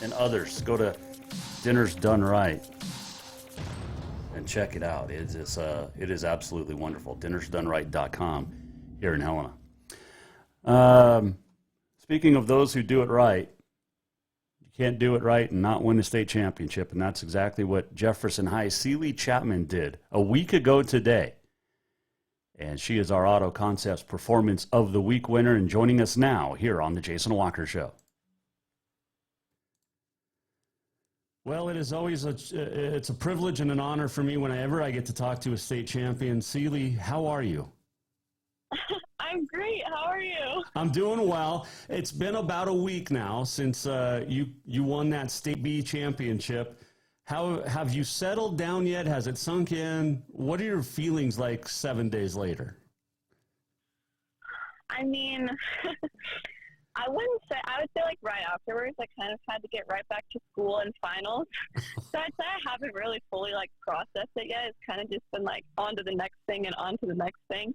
and others. Go to Dinner's Done Right. And check it out. It is absolutely wonderful. dinnersdoneright.com here in Helena. Speaking of those who do it right, you can't do it right and not win the state championship, and that's exactly what Jefferson High Celi Chapman did a week ago today. And she is our Auto Concepts Performance of the Week winner, and joining us now here on the Jason Walker Show. Well, it is always it's a privilege and an honor for me whenever I get to talk to a state champion. Celi, how are you? I'm great. How are you? I'm doing well. It's been about a week now since you won that State B championship. How have you settled down yet? Has it sunk in? What are your feelings like 7 days later? I mean, I would say like right afterwards, I kind of had to get right back to school and finals. So I'd say I haven't really fully like processed it yet. It's kind of just been like on to the next thing and on to the next thing.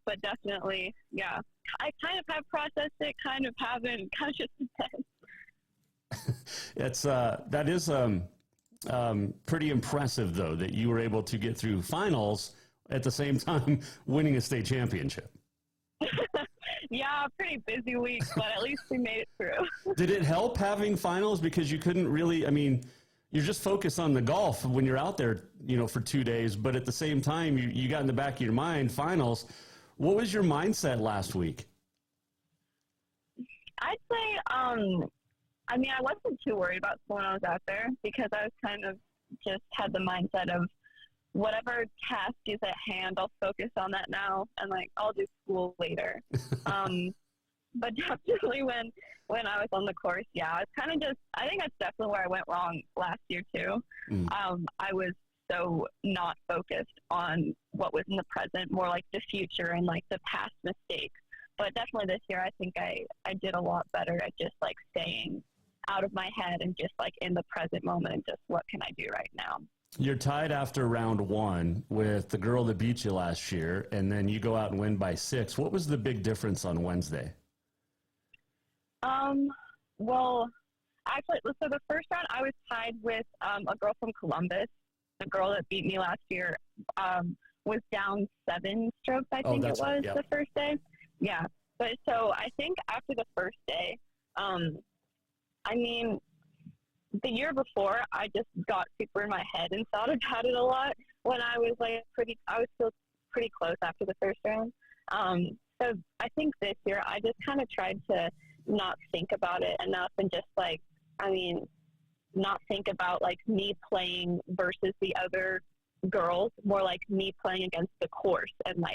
But definitely, yeah, I kind of have processed it, kind of haven't, kind of just depends. That is pretty impressive though, that you were able to get through finals at the same time winning a state championship. Yeah, pretty busy week, but at least we made it through. Did it help having finals because you couldn't really, I mean, you're just focused on the golf when you're out there, for 2 days, but at the same time, you got in the back of your mind finals. What was your mindset last week? I'd say, I wasn't too worried about when I was out there because I was kind of just had the mindset of whatever task is at hand, I'll focus on that now, and I'll do school later. But definitely when I was on the course, yeah, I was kind of I think that's definitely where I went wrong last year too. I was so not focused on what was in the present, more like the future and the past mistakes. But definitely this year, I think I did a lot better at just staying out of my head and just in the present moment, just what can I do right now. You're tied after round one with the girl that beat you last year, and then you go out and win by 6. What was the big difference on Wednesday? Well, actually, so the first round I was tied with a girl from Columbus. The girl that beat me last year was down 7 strokes, I think it was, the first day. Yeah. But so I think after the first day, the year before, I just got super in my head and thought about it a lot when I was I was still pretty close after the first round. So I think this year I just kind of tried to not think about it enough and just not think about me playing versus the other girls, more like me playing against the course and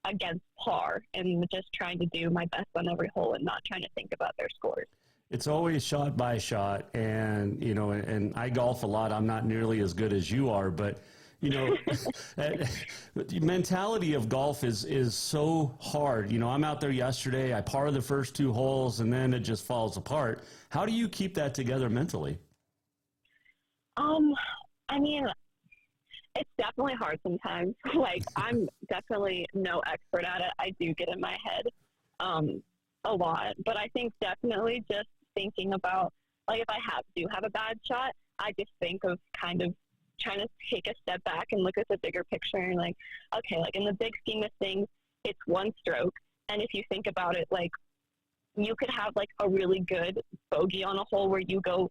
against par and just trying to do my best on every hole and not trying to think about their scores. It's always shot by shot, and and I golf a lot. I'm not nearly as good as you are, but the mentality of golf is so hard. I'm out there yesterday. I par the first 2 holes, and then it just falls apart. How do you keep that together mentally? It's definitely hard sometimes. I'm definitely no expert at it. I do get in my head a lot, but I think definitely just thinking about if I do have a bad shot, I just think of kind of trying to take a step back and look at the bigger picture and okay, in the big scheme of things, it's 1 stroke, and if you think about it, you could have a really good bogey on a hole where you go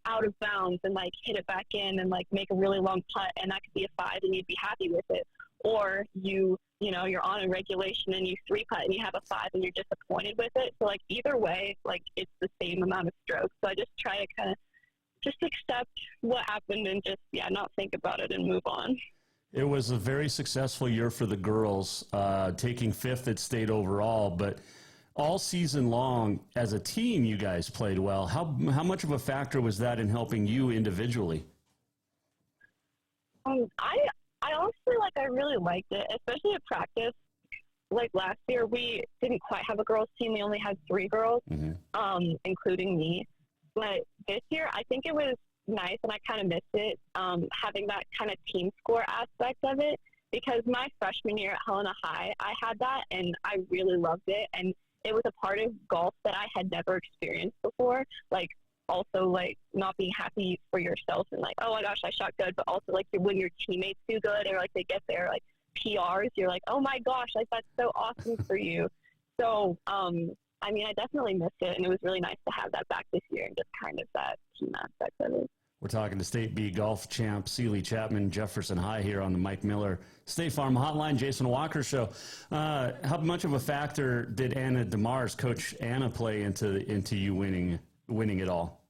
out of bounds and hit it back in and make a really long putt, and that could be a 5 and you'd be happy with it. Or you're on a regulation and you 3-putt and you have a 5 and you're disappointed with it. So either way, it's the same amount of strokes. So I just try to kind of just accept what happened and just, not think about it and move on. It was a very successful year for the girls, taking 5th at state overall, but all season long as a team, you guys played well. How much of a factor was that in helping you individually? I honestly, I really liked it, especially at practice. Last year, we didn't quite have a girls' team. We only had 3 girls, including me. But this year, I think it was nice, and I kind of missed it, having that kind of team score aspect of it, because my freshman year at Helena High, I had that, and I really loved it, and it was a part of golf that I had never experienced before. also like not being happy for yourself and like, oh my gosh, I shot good, but also like when your teammates do good or like they get their like PRs, you're like, oh my gosh, like that's so awesome for you. So, I mean, I definitely missed it, and it was really nice to have that back this year and just kind of that team aspect of it. We're talking to State B golf champ Celi Chapman, Jefferson High here on the Mike Miller State Farm Hotline, Jason Walker Show. How much of a factor did Anna DeMars, Coach Anna, play into you winning it all?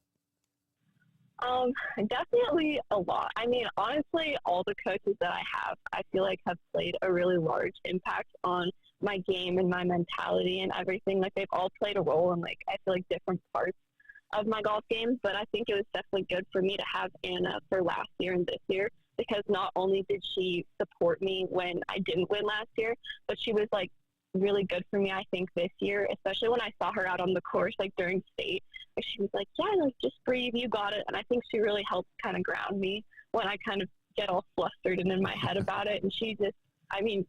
Definitely a lot. I mean, honestly, all the coaches that I have, I feel like have played a really large impact on my game and my mentality and everything. Like they've all played a role in like, I feel like different parts of my golf game, but I think it was definitely good for me to have Anna for last year and this year, because not only did she support me when I didn't win last year, but she was like really good for me, I think, this year, especially when I saw her out on the course, like during state. She was like, yeah, like just breathe, you got it. And I think she really helped kind of ground me when I kind of get all flustered and in my head about it. And she just, I mean,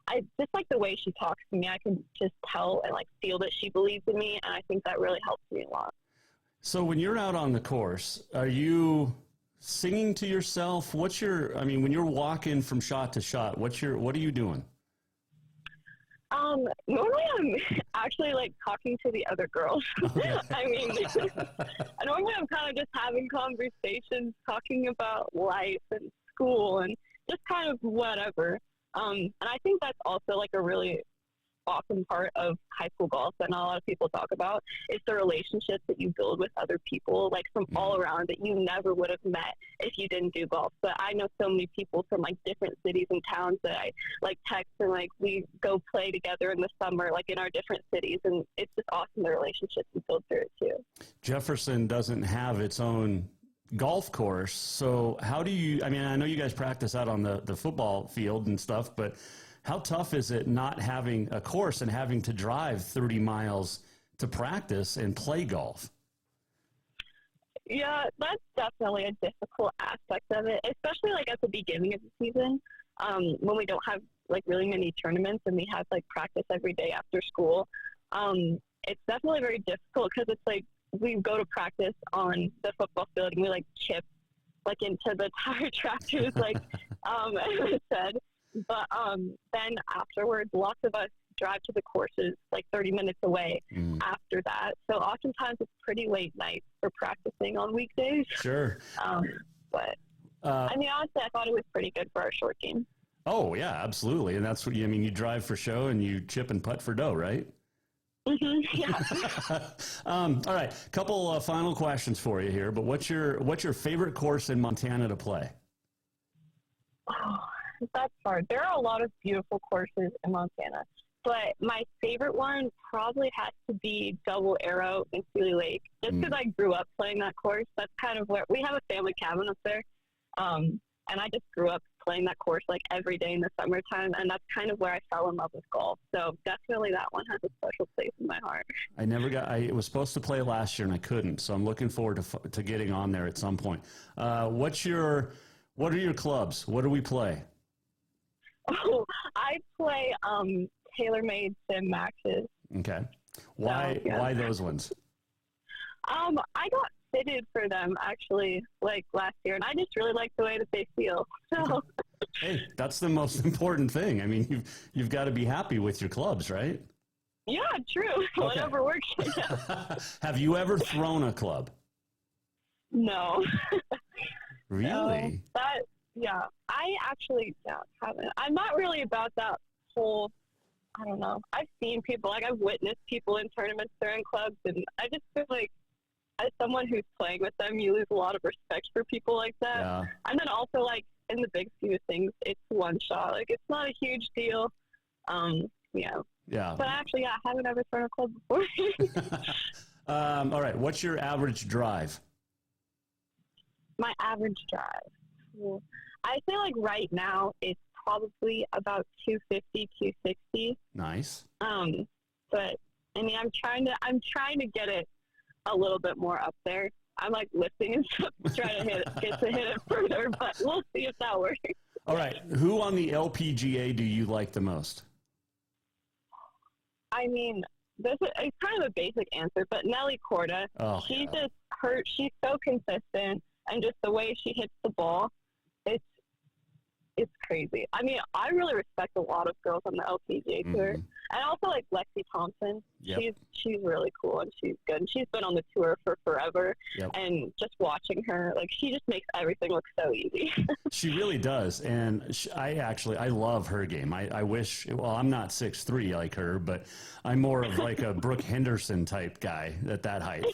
I just like the way she talks to me, I can just tell and like feel that she believes in me. And I think that really helps me a lot. So when you're out on the course, are you singing to yourself? When you're walking from shot to shot, what are you doing? Normally I'm actually like talking to the other girls. Okay. I mean, normally I'm kind of just having conversations, talking about life and school and just kind of whatever. And I think that's also like a really awesome part of high school golf that not a lot of people talk about is the relationships that you build with other people, like from all around, that you never would have met if you didn't do golf. But I know so many people from like different cities and towns that I like text, and like we go play together in the summer, like in our different cities, and it's just awesome the relationships you build through it too. Jefferson doesn't have its own golf course, so how do you, I mean, I know you guys practice out on the football field and stuff, but how tough is it not having a course and having to drive 30 miles to practice and play golf? Yeah, that's definitely a difficult aspect of it, especially like at the beginning of the season, when we don't have like really many tournaments and we have like practice every day after school. It's definitely very difficult because it's like we go to practice on the football field and we like chip like into the tire tractors, like as I said. But then afterwards, lots of us drive to the courses like 30 minutes away after that. So oftentimes it's pretty late night for practicing on weekdays. Sure. But I mean, honestly, I thought it was pretty good for our short game. Oh, yeah, absolutely. And that's what you mean. You drive for show and you chip and putt for dough, right? Mm-hmm, yeah. All right. Couple final questions for you here. But what's your favorite course in Montana to play? Oh, that's hard. There are a lot of beautiful courses in Montana, but my favorite one probably has to be Double Arrow in Celi Lake, just because I grew up playing that course. That's kind of where we have a family cabin up there, and I just grew up playing that course like every day in the summertime, and that's kind of where I fell in love with golf. So definitely that one has a special place in my heart. I was supposed to play last year and I couldn't, so I'm looking forward to getting on there at some point. What are your clubs? What do we play? Oh, I play TaylorMade Sim Maxes. Okay. Why those ones? I got fitted for them actually like last year, and I just really like the way that they feel. So hey, that's the most important thing. I mean, you've got to be happy with your clubs, right? Yeah, true. Okay. Whatever works. Have you ever thrown a club? No. Really? Yeah, I actually haven't. I'm not really about that whole, I don't know. I've seen people, like I've witnessed people in tournaments throwing clubs, and I just feel like as someone who's playing with them, you lose a lot of respect for people like that. Yeah. And then also, like, in the big scheme of things, it's one shot. Like, it's not a huge deal. Yeah. But actually, I haven't ever thrown a club before. All right. What's your average drive? My average drive. I say like right now it's probably about 250, 260. Nice. But I mean, I'm trying to get it a little bit more up there. I'm like lifting and stuff to try to get it further, but we'll see if that works. All right. Who on the LPGA do you like the most? I mean, it's kind of a basic answer, but Nelly Corda, she's so consistent, and just the way she hits the ball, it's crazy. I mean, I really respect a lot of girls on the LPGA tour, and also like Lexi Thompson. Yep. She's really cool and she's good. And she's been on the tour for forever, and just watching her, like, she just makes everything look so easy. She really does, and I love her game. I wish. Well, I'm not 6'3" like her, but I'm more of like a Brooke Henderson type guy at that height.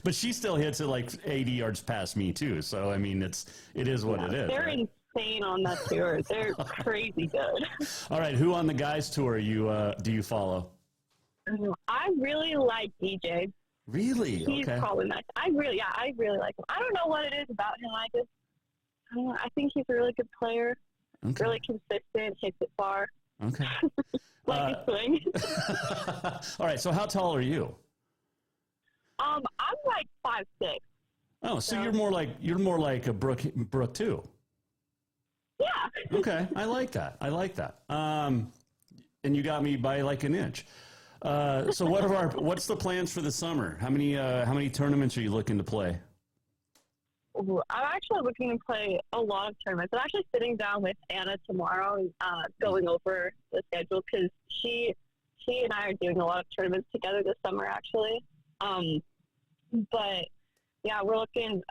But she still hits it like 80 yards past me too. So I mean, it is what it is. They're insane on that tour. They're crazy good. All right, who on the guys tour do you follow? I really like DJ. Really? He's okay. probably next. I really like him. I don't know what it is about him. I don't know. I think he's a really good player. Okay. Really consistent, hits it far. Okay. Like his swing. All right. So how tall are you? I'm like 5'6". Oh, so you're more like a Brooke too. Yeah. Okay, I like that. And you got me by like an inch. So what's the plans for the summer? How many tournaments are you looking to play? I'm actually looking to play a lot of tournaments. I'm actually sitting down with Anna tomorrow and going over the schedule, because she and I are doing a lot of tournaments together this summer, actually. But yeah,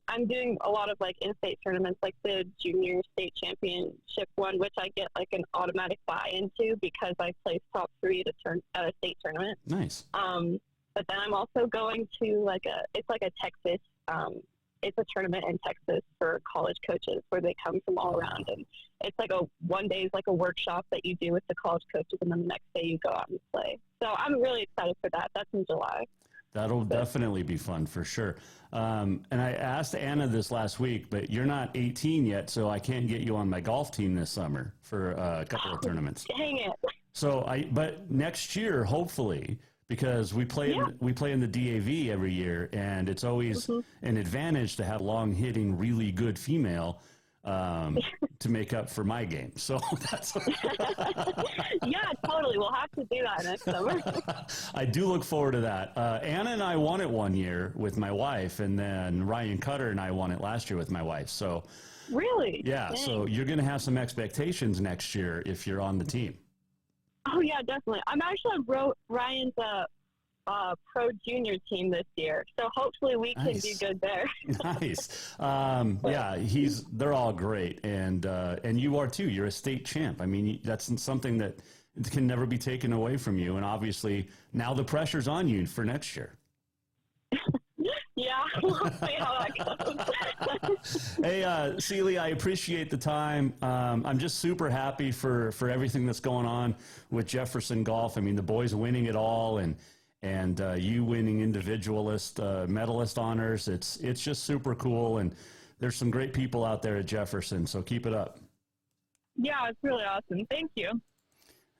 I'm doing a lot of like in-state tournaments, like the junior state championship one, which I get like an automatic buy into because I placed top 3 at a state tournament. Nice. But then I'm also going to it's a Texas, it's a tournament in Texas for college coaches where they come from all around, and it's like one day is like a workshop that you do with the college coaches, and then the next day you go out and play. So I'm really excited for that. That's in July. That'll definitely be fun for sure. And I asked Anna this last week, but you're not 18 yet, so I can't get you on my golf team this summer for a couple of tournaments. Dang it. But next year, hopefully, because we play in the DAV every year, and it's always an advantage to have long-hitting, really good female to make up for my game. So that's yeah, totally. We'll have to do that next summer. I do look forward to that. Anna and I won it one year with my wife, and then Ryan Cutter and I won it last year with my wife. So really? Yeah. Dang. So you're going to have some expectations next year if you're on the team. Oh yeah, definitely. I'm actually Ryan's pro junior team this year, so hopefully we can do good there. Nice. Yeah, they're all great, and you are too. You're a state champ. I mean, that's something that can never be taken away from you, and obviously now the pressure's on you for next year. Yeah, we'll see how that goes. Hey, Celi, I appreciate the time. I'm just super happy for everything that's going on with Jefferson Golf. I mean, the boys winning it all, and you winning individualist medalist honors. It's just super cool, and there's some great people out there at Jefferson, so keep it up. Yeah, it's really awesome. Thank you.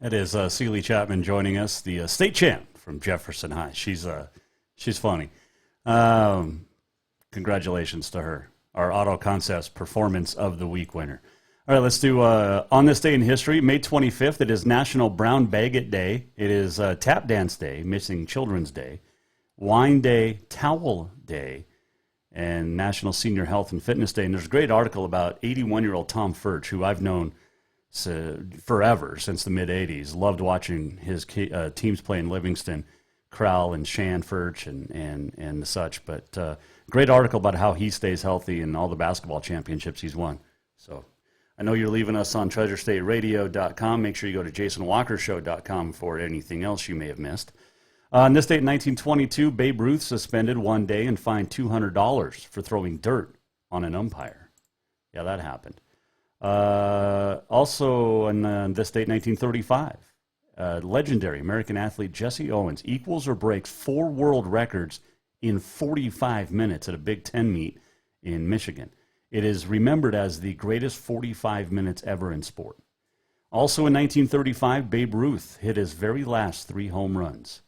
That is Celi Chapman joining us, the state champ from Jefferson High. She's funny. Congratulations to her, our Auto Concepts Performance of the Week winner. All right, let's do on this day in history, May 25th. It is National Brown Baguette Day. It is Tap Dance Day, Missing Children's Day, Wine Day, Towel Day, and National Senior Health and Fitness Day. And there's a great article about 81-year-old Tom Furch, who I've known forever, since the mid-'80s. Loved watching his teams play in Livingston, Crowell and Shan Furch and such. But great article about how he stays healthy and all the basketball championships he's won. So I know you're leaving us on TreasureStateRadio.com. Make sure you go to JasonWalkerShow.com for anything else you may have missed. On this date in 1922, Babe Ruth suspended one day and fined $200 for throwing dirt on an umpire. Yeah, that happened. Also on this date, 1935, legendary American athlete Jesse Owens equals or breaks 4 world records in 45 minutes at a Big Ten meet in Michigan. It is remembered as the greatest 45 minutes ever in sport. Also in 1935, Babe Ruth hit his very last 3 home runs,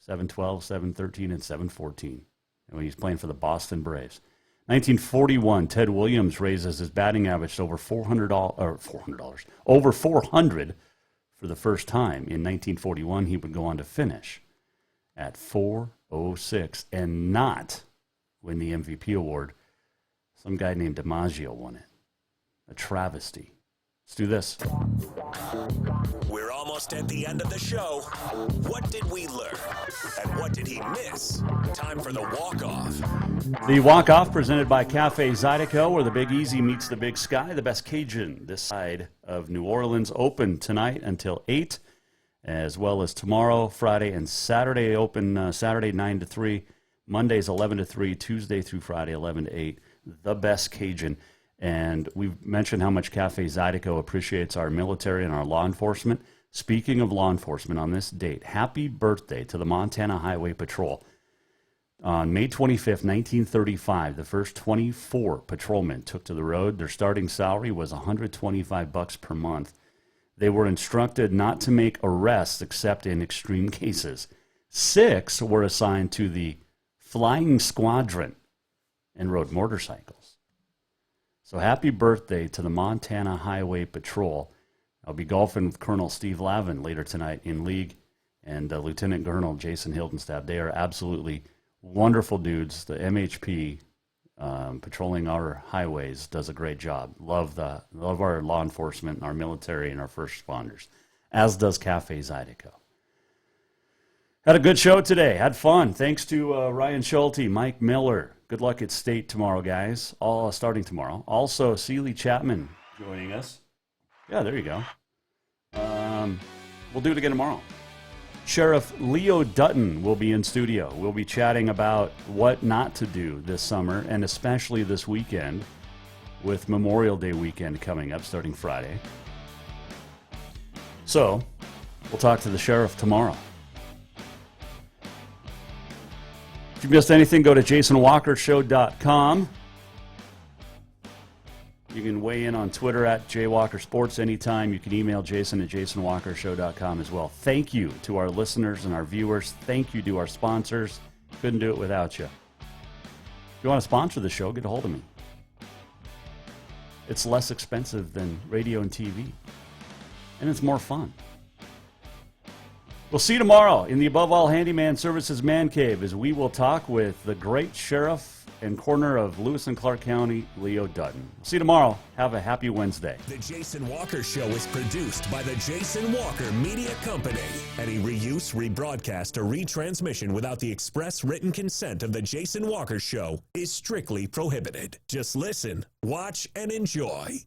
7-12, 7-13, and 7-14, when he's playing for the Boston Braves. 1941, Ted Williams raises his batting average to over $400 for the first time. In 1941, he would go on to finish at .406 and not win the MVP award. Some guy named DiMaggio won it. A travesty. Let's do this. We're almost at the end of the show. What did we learn? And what did he miss? Time for the walk-off. The walk-off presented by Cafe Zydeco, where the Big Easy meets the Big Sky, the best Cajun this side of New Orleans, open tonight until 8, as well as tomorrow, Friday, and Saturday, open Saturday 9 to 3, Mondays 11 to 3, Tuesday through Friday 11 to 8, the best Cajun. And we've mentioned how much Cafe Zydeco appreciates our military and our law enforcement. Speaking of law enforcement, on this date, happy birthday to the Montana Highway Patrol. On May 25th, 1935, the first 24 patrolmen took to the road. Their starting salary was $125 per month. They were instructed not to make arrests except in extreme cases. 6 were assigned to the Flying Squadron and rode motorcycles. So happy birthday to the Montana Highway Patrol. I'll be golfing with Colonel Steve Lavin later tonight in league, and Lieutenant Colonel Jason Hildenstab. They are absolutely wonderful dudes. The MHP patrolling our highways does a great job. Love our law enforcement, our military, and our first responders, as does Cafe Zydeco. Had a good show today. Had fun. Thanks to Ryan Schulte, Mike Miller. Good luck at state tomorrow, guys. All starting tomorrow. Also, Celi Chapman joining us. Yeah, there you go. We'll do it again tomorrow. Sheriff Leo Dutton will be in studio. We'll be chatting about what not to do this summer, and especially this weekend, with Memorial Day weekend coming up starting Friday. So, we'll talk to the sheriff tomorrow. If you missed anything, go to JasonWalkerShow.com. You can weigh in on Twitter at JWalkerSports anytime. You can email Jason at JasonWalkerShow.com as well. Thank you to our listeners and our viewers. Thank you to our sponsors. Couldn't do it without you. If you want to sponsor the show, get a hold of me. It's less expensive than radio and TV. And it's more fun. We'll see you tomorrow in the Above All Handyman Services Man Cave as we will talk with the great sheriff and coroner of Lewis and Clark County, Leo Dutton. See you tomorrow. Have a happy Wednesday. The Jason Walker Show is produced by the Jason Walker Media Company. Any reuse, rebroadcast, or retransmission without the express written consent of the Jason Walker Show is strictly prohibited. Just listen, watch, and enjoy.